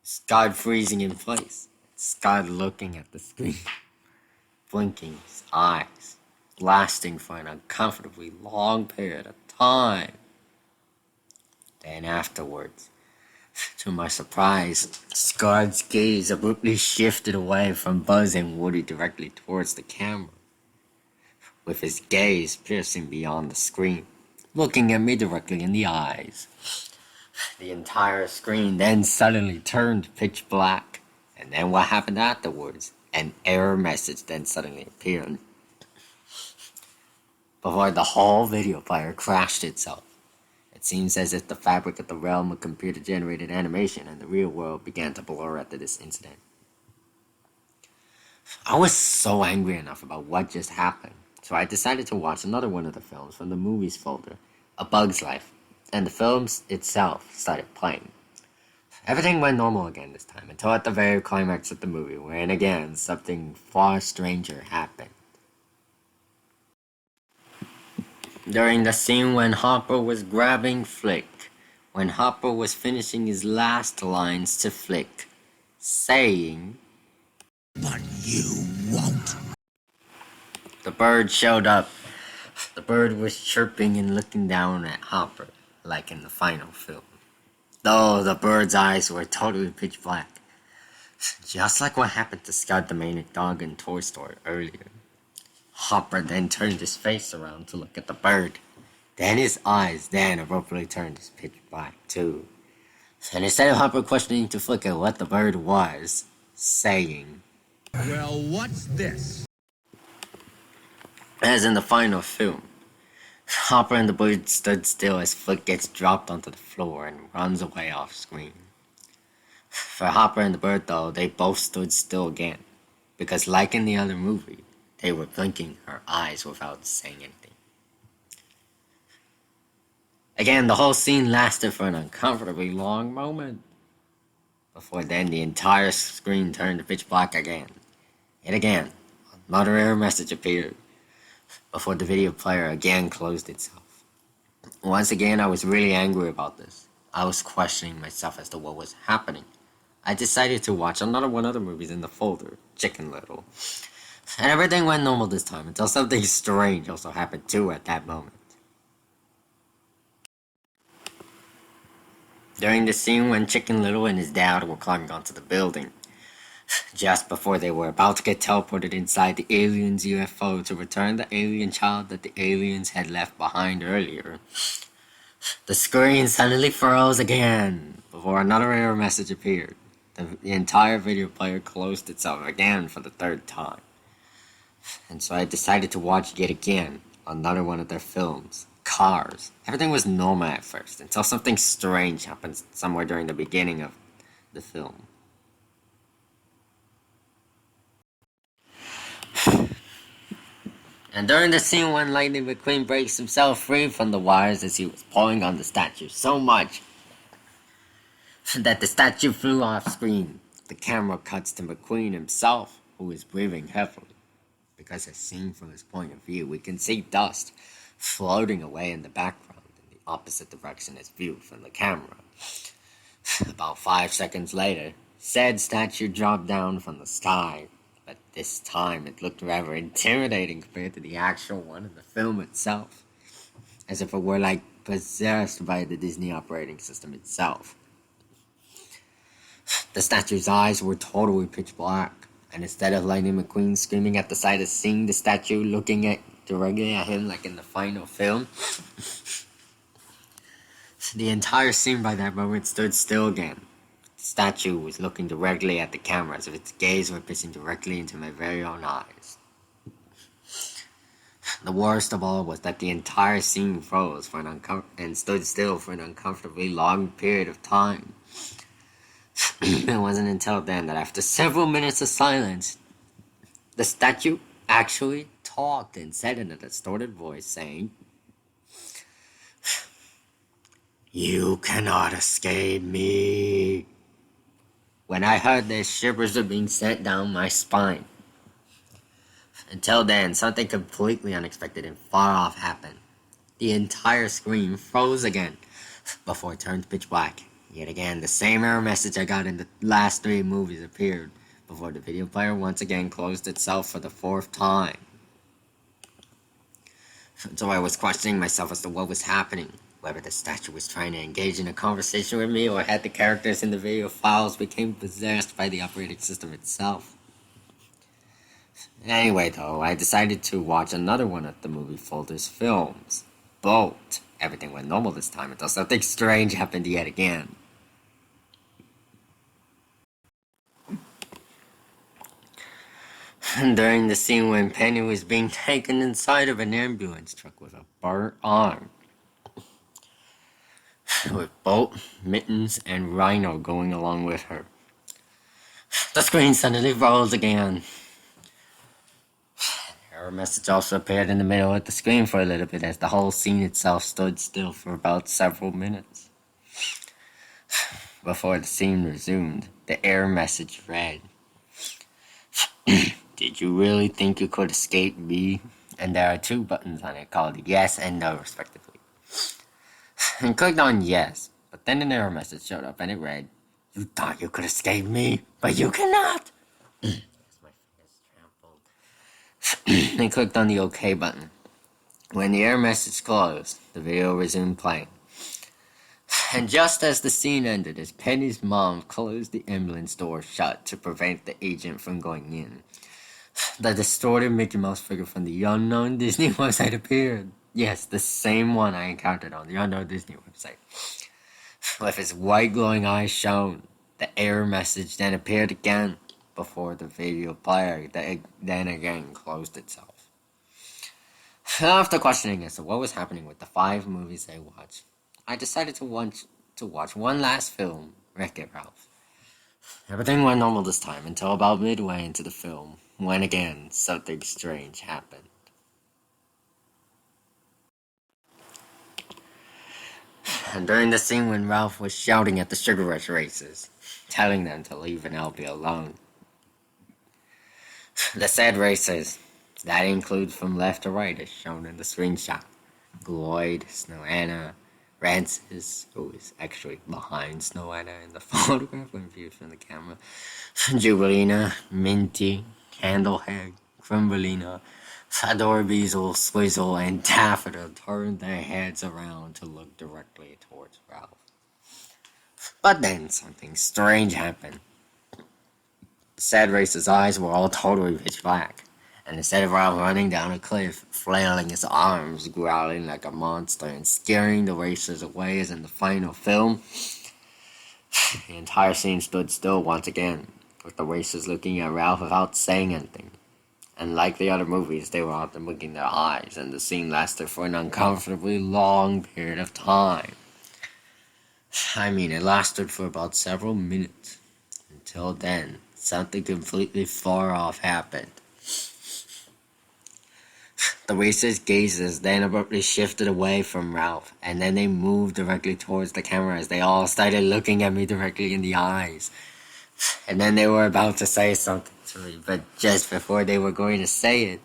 Scott freezing in place, Scott looking at the screen, blinking his eyes, lasting for an uncomfortably long period of time. Then afterwards, to my surprise, Scott's gaze abruptly shifted away from Buzz and Woody directly towards the camera, with his gaze piercing beyond the screen, looking at me directly in the eyes. The entire screen then suddenly turned pitch black, and then what happened afterwards? An error message then suddenly appeared, before the whole video player crashed itself. It seems as if the fabric of the realm of computer-generated animation and the real world began to blur after this incident. I was so angry enough about what just happened, so I decided to watch another one of the films from the movies folder, A Bug's Life, and the film itself started playing. Everything went normal again this time, until at the very climax of the movie, when again something far stranger happened. During the scene when Hopper was grabbing Flick, when Hopper was finishing his last lines to Flick, saying, But you won't! The bird showed up. The bird was chirping and looking down at Hopper, like in the final film. Though the bird's eyes were totally pitch black, just like what happened to Scott the Maniac Dog in Toy Story earlier. Hopper then turned his face around to look at the bird. Then his eyes then abruptly turned his pitch black too. And instead of Hopper questioning to Flicker what the bird was, saying, Well, what's this? as in the final film, Hopper and the bird stood still as Flick gets dropped onto the floor and runs away off screen. For Hopper and the bird though, they both stood still again, because like in the other movie, they were blinking her eyes without saying anything. Again, the whole scene lasted for an uncomfortably long moment, before then the entire screen turned pitch black again. And again, another error message appeared, before the video player again closed itself. Once again, I was really angry about this. I was questioning myself as to what was happening. I decided to watch another one of the movies in the folder, Chicken Little. And everything went normal this time, until something strange also happened too at that moment. During the scene when Chicken Little and his dad were climbing onto the building, just before they were about to get teleported inside the aliens' UFO to return the alien child that the aliens had left behind earlier, the screen suddenly froze again, before another error message appeared. The entire video player closed itself again for the third time. And so I decided to watch yet again another one of their films, Cars. Everything was normal at first, until something strange happened somewhere during the beginning of the film. And during the scene when Lightning McQueen breaks himself free from the wires as he was pulling on the statue so much that the statue flew off screen, the camera cuts to McQueen himself, who is breathing heavily. Because as seen from his point of view, we can see dust floating away in the background in the opposite direction as viewed from the camera. About 5 seconds later, said statue dropped down from the sky, but This time it looked rather intimidating compared to the actual one in the film itself, as if it were like possessed by the Disney operating system itself. The statue's eyes were totally pitch black, and instead of Lightning McQueen screaming at the sight of seeing the statue looking directly at him like in the final film, the entire scene by that moment stood still again. The statue was looking directly at the camera as if its gaze were piercing directly into my very own eyes. The worst of all was that the entire scene froze for and stood still for an uncomfortably long period of time. It wasn't until then that after several minutes of silence, the statue actually talked and said in a distorted voice, saying, "You cannot escape me." When I heard this, shivers were being sent down my spine. Until then, something completely unexpected and far off happened. The entire screen froze again before it turned pitch black. Yet again, the same error message I got in the last 3 movies appeared before the video player once again closed itself for the 4th time. So I was questioning myself as to what was happening, whether the statue was trying to engage in a conversation with me or had the characters in the video files became possessed by the operating system itself. Anyway though, I decided to watch another one of the movie folder's films, Bolt. Everything went normal this time until something strange happened yet again. During the scene when Penny was being taken inside of an ambulance truck with a burnt arm, with Bolt, Mittens, and Rhino going along with her, the screen suddenly rolls again. Her message also appeared in the middle of the screen for a little bit as the whole scene itself stood still for about several minutes. Before the scene resumed, the error message read, "Did you really think you could escape me?" And there are 2 buttons on it called yes and no respectively. And clicked on yes, but then an error message showed up and it read, "You thought you could escape me, but you cannot." And clicked on the OK button. When the error message closed, the video resumed playing. And just as the scene ended, as Penny's mom closed the ambulance door shut to prevent the agent from going in, the distorted Mickey Mouse figure from the unknown Disney website appeared. Yes, the same one I encountered on the unknown Disney website. With his white glowing eyes shone, the error message then appeared again before the video player then again closed itself. After questioning as to what was happening with the 5 movies I watched, I decided to watch one last film, Wreck-It Ralph. Everything went normal this time until about midway into the film, when again something strange happened. And during the scene when Ralph was shouting at the Sugar Rush racers, telling them to leave Vanellope alone, the said racers, that include from left to right as shown in the screenshot, Gloyd, Snow-Anna, Rancis, who is actually behind Snow-Anna in the photograph when viewed from the camera, Jubilina, Minty, Candlehead, Crumbelina, Fedor Beazle, Swizzle, and Taffeta turned their heads around to look directly towards Ralph. But then something strange happened. The said racer's eyes were all totally pitch black, and instead of Ralph running down a cliff, flailing his arms, growling like a monster, and scaring the racers away as in the final film, the entire scene stood still once again, with the racers looking at Ralph without saying anything. And like the other movies, they were often blinking their eyes, and the scene lasted for an uncomfortably long period of time. I mean, it lasted for about several minutes. Until then, something completely far off happened. The racers' gazes then abruptly shifted away from Ralph, and then they moved directly towards the camera as they all started looking at me directly in the eyes. And then they were about to say something to me, but just before they were going to say it,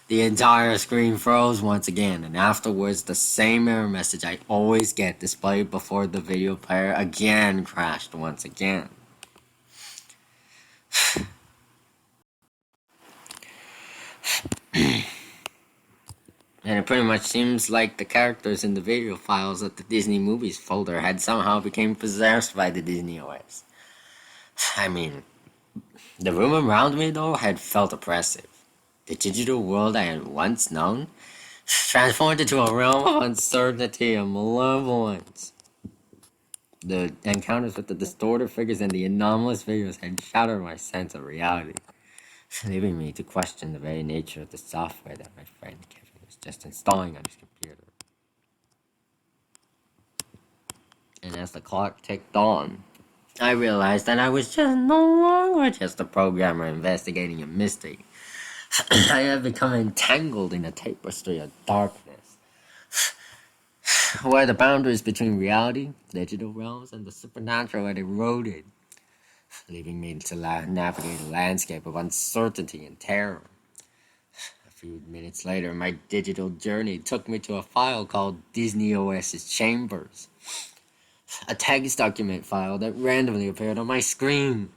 the entire screen froze once again, and afterwards the same error message I always get displayed before the video player again crashed once again. And it pretty much seems like the characters in the video files of the Disney Movies folder had somehow become possessed by the Disney OS. I mean, the room around me though had felt oppressive. The digital world I had once known transformed into a realm of uncertainty and malevolence. The encounters with the distorted figures and the anomalous videos had shattered my sense of reality, leaving me to question the very nature of the software that my friend Kevin was just installing on his computer. And as the clock ticked on, I realized that I was just no longer just a programmer investigating a mystery. I had become entangled in a tapestry of darkness, where the boundaries between reality, digital realms, and the supernatural had eroded, leaving me to navigate a landscape of uncertainty and terror. A few minutes later, my digital journey took me to a file called Disney OS's Chambers, a text document file that randomly appeared on my screen.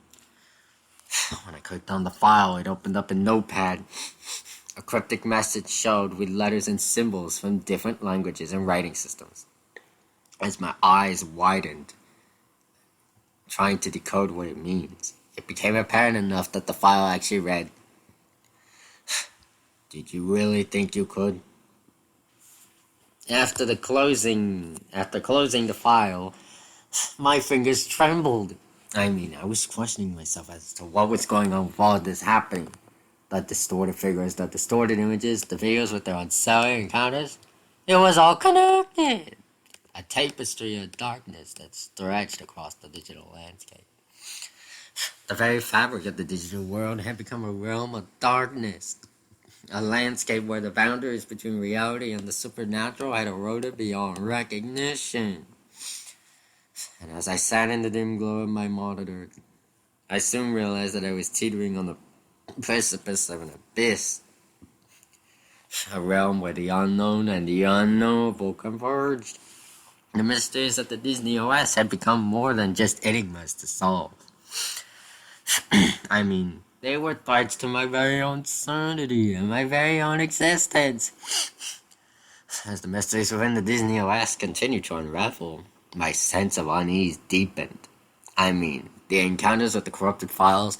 When I clicked on the file, it opened up a notepad. A cryptic message showed with letters and symbols from different languages and writing systems. As my eyes widened, trying to decode what it means, it became apparent enough that the file actually read, "Did you really think you could?" After closing the file, my fingers trembled. I mean, I was questioning myself as to what was going on with all this happening. The distorted figures, the distorted images, the videos with their unsettling encounters. It was all connected. A tapestry of darkness that stretched across the digital landscape. The very fabric of the digital world had become a realm of darkness. A landscape where the boundaries between reality and the supernatural had eroded beyond recognition. And as I sat in the dim glow of my monitor, I soon realized that I was teetering on the precipice of an abyss. A realm where the unknown and the unknowable converged. The mysteries of the Disney OS had become more than just enigmas to solve. I mean, they were threats to my very own sanity and my very own existence. As the mysteries within the Disney OS continued to unravel, my sense of unease deepened. I mean, the encounters with the corrupted files,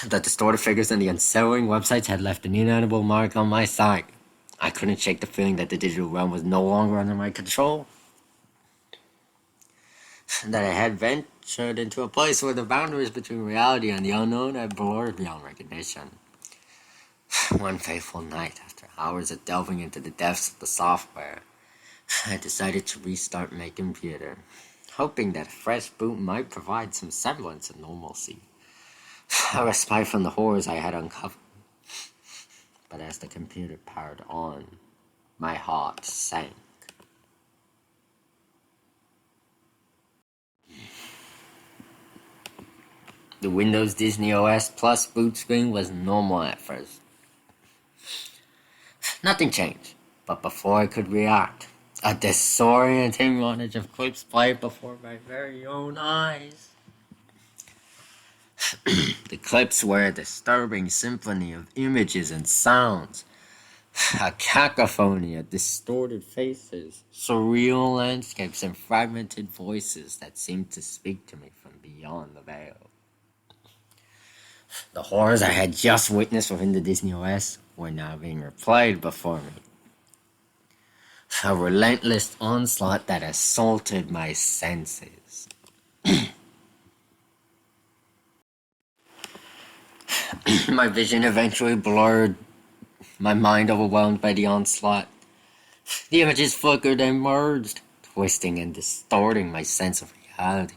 the distorted figures, and the unsettling websites had left an indelible mark on my sight. I couldn't shake the feeling that the digital realm was no longer under my control. That I had ventured into a place where the boundaries between reality and the unknown had blurred beyond recognition. One fateful night, after hours of delving into the depths of the software, I decided to restart my computer, hoping that a fresh boot might provide some semblance of normalcy, a respite from the horrors I had uncovered. But as the computer powered on, my heart sank. The Windows Disney OS Plus boot screen was normal at first. Nothing changed, but before I could react, a disorienting montage of clips played before my very own eyes. The clips were a disturbing symphony of images and sounds, a cacophony of distorted faces, surreal landscapes, and fragmented voices that seemed to speak to me from beyond the veil. The horrors I had just witnessed within the Disney OS were now being replayed before me. A relentless onslaught that assaulted my senses. My vision eventually blurred, my mind overwhelmed by the onslaught. The images flickered and merged, twisting and distorting my sense of reality.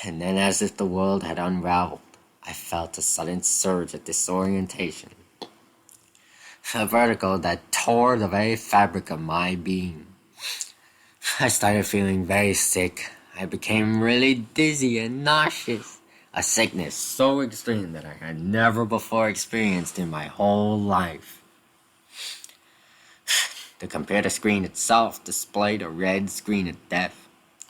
And then, as if the world had unraveled, I felt a sudden surge of disorientation. A vertigo that tore the very fabric of my being. I started feeling very sick. I became really dizzy and nauseous. A sickness so extreme that I had never before experienced in my whole life. The computer screen itself displayed a red screen of death,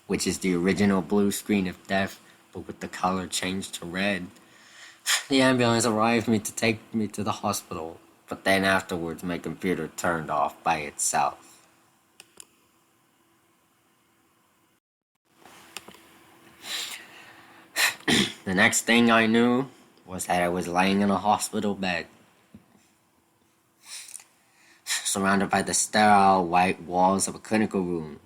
which is the original blue screen of death, but with the color changed to red. The ambulance arrived to take me to the hospital, but then afterwards my computer turned off by itself. The next thing I knew was that I was laying in a hospital bed, surrounded by the sterile white walls of a clinical room.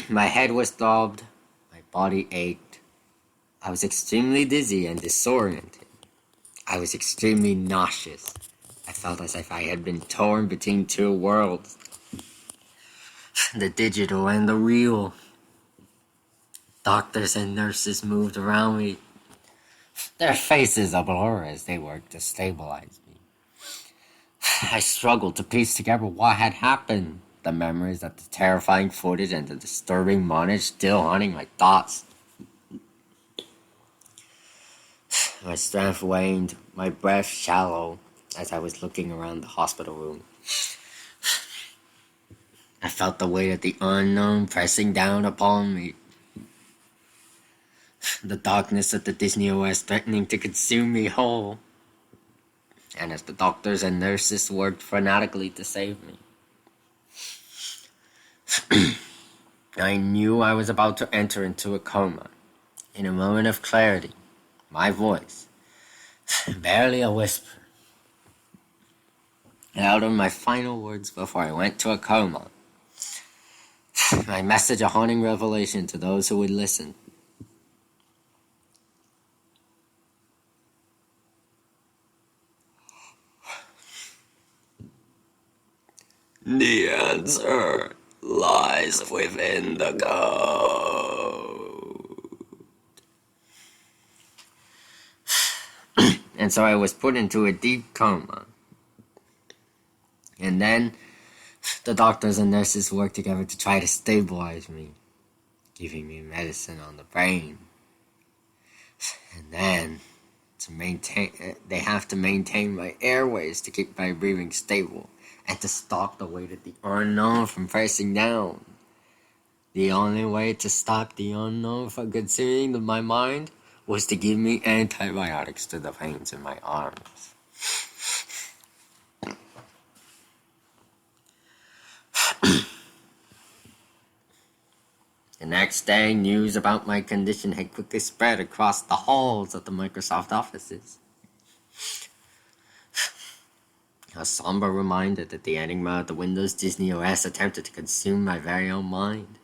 My head was throbbed, my body ached. I was extremely dizzy and disoriented. I was extremely nauseous. I felt as if I had been torn between two worlds, the digital and the real. Doctors and nurses moved around me, their faces a blur as they worked to stabilize me. I struggled to piece together what had happened, the memories of the terrifying footage and the disturbing montage still haunting my thoughts. My strength waned, my breath shallow, as I was looking around the hospital room. I felt the weight of the unknown pressing down upon me. The darkness of the Disney OS threatening to consume me whole. And as the doctors and nurses worked fanatically to save me, I knew I was about to enter into a coma. In a moment of clarity, my voice, barely a whisper, out of my final words before I went to a coma. My message a haunting revelation to those who would listen. The answer lies within the code. And so I was put into a deep coma. And then the doctors and nurses worked together to try to stabilize me, giving me medicine on the brain. And then they have to maintain my airways to keep my breathing stable and to stop the weight of the unknown from pressing down. The only way to stop the unknown from consuming my mind was to give me antibiotics to the veins in my arms. The next day, news about my condition had quickly spread across the halls of the Microsoft offices. A somber reminder that the enigma of the Windows Disney OS attempted to consume my very own mind.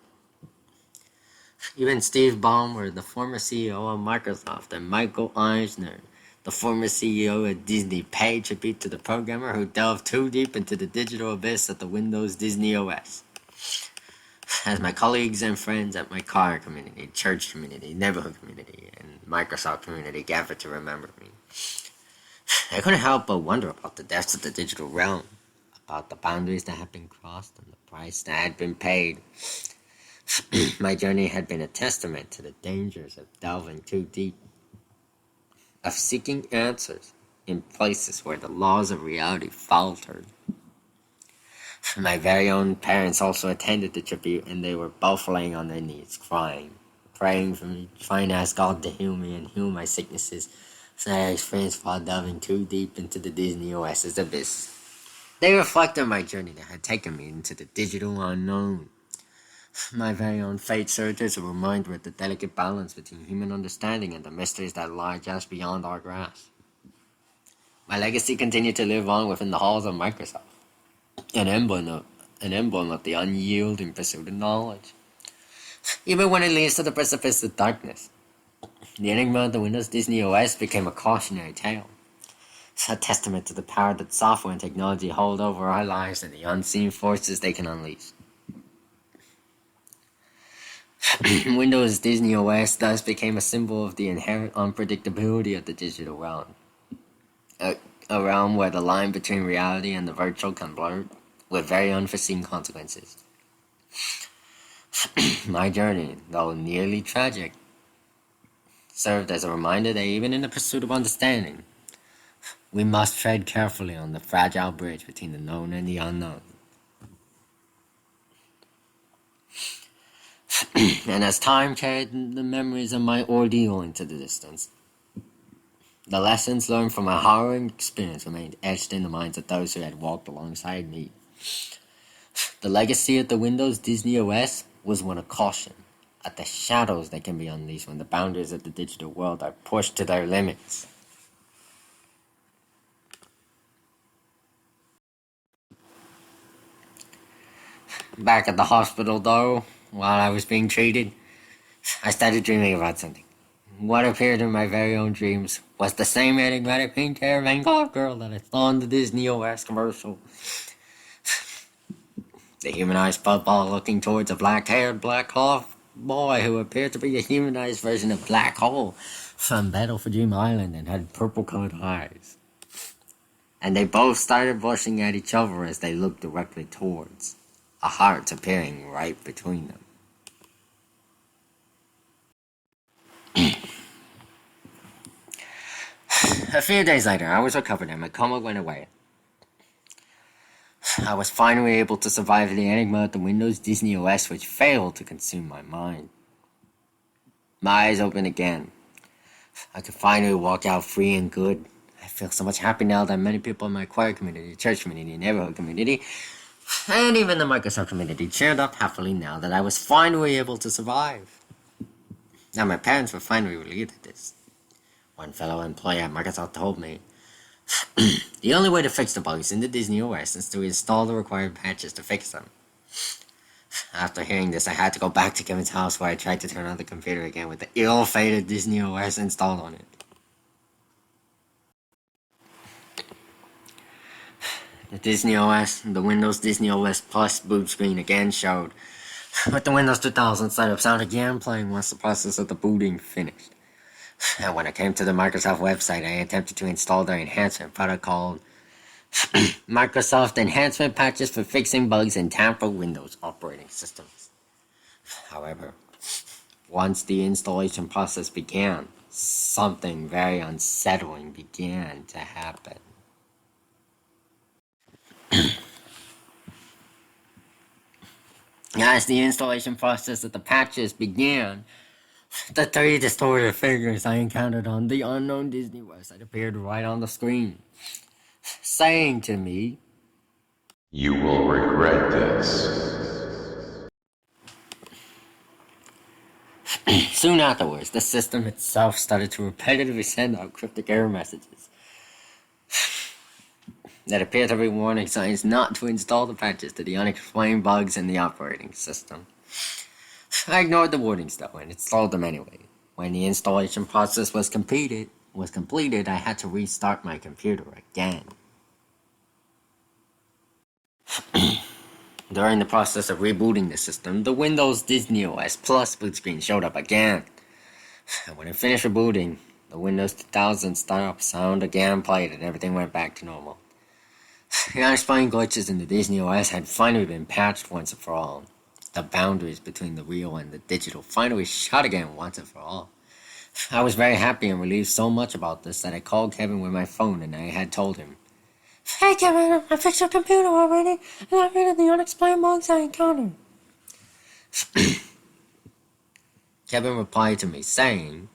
Even Steve Ballmer, the former CEO of Microsoft, and Michael Eisner, the former CEO of Disney, paid tribute to the programmer who delved too deep into the digital abyss of the Windows Disney OS. As my colleagues and friends at my car community, church community, neighborhood community, and Microsoft community gathered to remember me, I couldn't help but wonder about the depths of the digital realm, about the boundaries that had been crossed and the price that had been paid. My journey had been a testament to the dangers of delving too deep, of seeking answers in places where the laws of reality faltered. My very own parents also attended the tribute, and they were both laying on their knees, crying, praying for me, trying to ask God to heal me and heal my sicknesses, so I experienced while delving too deep into the Disney OS's abyss. They reflected my journey that had taken me into the digital unknown. My very own fate served as a reminder of the delicate balance between human understanding and the mysteries that lie just beyond our grasp. My legacy continued to live on within the halls of Microsoft, an emblem of the unyielding pursuit of knowledge. Even when it leads to the precipice of darkness, the enigma of the Windows Disney OS became a cautionary tale, a testament to the power that software and technology hold over our lives and the unseen forces they can unleash. Windows Disney OS thus became a symbol of the inherent unpredictability of the digital realm, a realm where the line between reality and the virtual can blur with very unforeseen consequences. My journey, though nearly tragic, served as a reminder that even in the pursuit of understanding, we must tread carefully on the fragile bridge between the known and the unknown. And as time carried the memories of my ordeal into the distance, The lessons learned from my harrowing experience remained etched in the minds of those who had walked alongside me. The legacy of the Windows Disney OS was one of caution at the shadows that can be unleashed when the boundaries of the digital world are pushed to their limits. Back at the hospital, though, while I was being treated, I started dreaming about something. What appeared in my very own dreams was the same enigmatic pink hair Van Gogh girl that I saw in the Disney OS commercial. The humanized football looking towards a black-haired Black Hawk boy who appeared to be a humanized version of Black Hole from Battle for Dream Island and had purple-colored eyes. And they both started blushing at each other as they looked directly towards, a heart appearing right between them. A few days later, I was recovered and my coma went away. I was finally able to survive the enigma of the Windows Disney OS, which failed to consume my mind. My eyes opened again. I could finally walk out free and good. I feel so much happy now that many people in my choir community, church community, neighborhood community, and even the Microsoft community cheered up happily now that I was finally able to survive. Now my parents were finally relieved at this. One fellow employee at Microsoft told me, the only way to fix the bugs in the Disney OS is to install the required patches to fix them. After hearing this, I had to go back to Kevin's house where I tried to turn on the computer again with the ill-fated Disney OS installed on it. The Disney OS, the Windows Disney OS Plus boot screen again showed, with the Windows 2000 setup sound again playing once the process of the booting finished. And when I came to the Microsoft website, I attempted to install their enhancement product called Microsoft Enhancement Patches for Fixing Bugs in Tamper Windows Operating Systems. However, once the installation process began, something very unsettling began to happen. As the installation process of the patches began, the three distorted figures I encountered on the unknown Disney website appeared right on the screen, saying to me, "You will regret this." Soon afterwards, the system itself started to repetitively send out cryptic error messages that appeared to be warning signs not to install the patches to the unexplained bugs in the operating system. I ignored the warnings though and installed them anyway. When the installation process was completed, I had to restart my computer again. During the process of rebooting the system, the Windows Disney OS Plus boot screen showed up again. And when it finished rebooting, the Windows 2000 startup sound again played and everything went back to normal. The unexplained glitches in the Disney OS had finally been patched once and for all. The boundaries between the real and the digital finally shut again once and for all. I was very happy and relieved so much about this that I called Kevin with my phone and I had told him, "Hey Kevin, I fixed your computer already and I rid of the unexplained bugs I encountered." Kevin replied to me saying,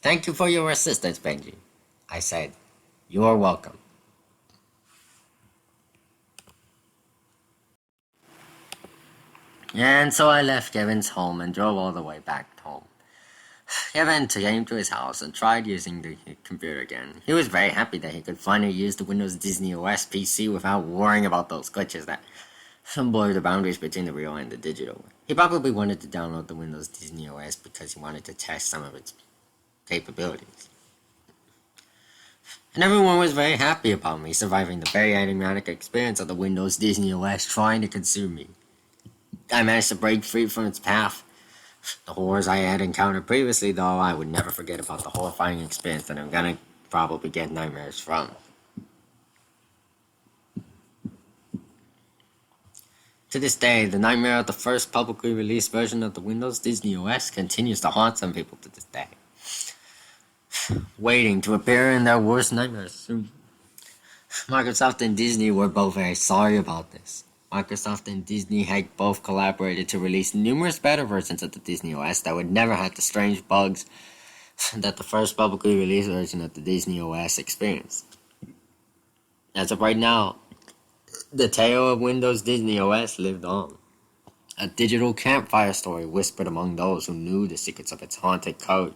"Thank you for your assistance, Benji." I said, "You are welcome." And so I left Kevin's home and drove all the way back home. Kevin came to his house and tried using the computer again. He was very happy that he could finally use the Windows Disney OS PC without worrying about those glitches that blur the boundaries between the real and the digital. He probably wanted to download the Windows Disney OS because he wanted to test some of its capabilities. And everyone was very happy about me surviving the very enigmatic experience of the Windows Disney OS trying to consume me. I managed to break free from its path. The horrors I had encountered previously, though, I would never forget about the horrifying experience that I'm gonna probably get nightmares from. To this day, the nightmare of the first publicly released version of the Windows Disney OS continues to haunt some people to this day, waiting to appear in their worst nightmares soon. Microsoft and Disney were both very sorry about this. Microsoft and Disney had both collaborated to release numerous better versions of the Disney OS that would never have the strange bugs that the first publicly released version of the Disney OS experience. As of right now, the tale of Windows Disney OS lived on. A digital campfire story whispered among those who knew the secrets of its haunted code.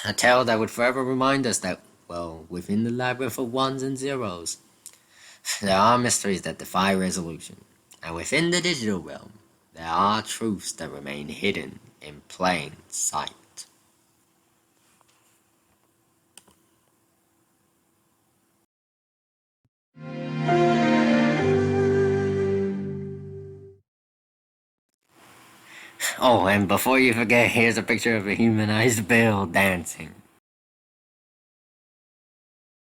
A tale that would forever remind us that, well, within the labyrinth of ones and zeros, there are mysteries that defy resolution. And within the digital realm, there are truths that remain hidden in plain sight. Oh, and before you forget, here's a picture of a humanized Bill dancing.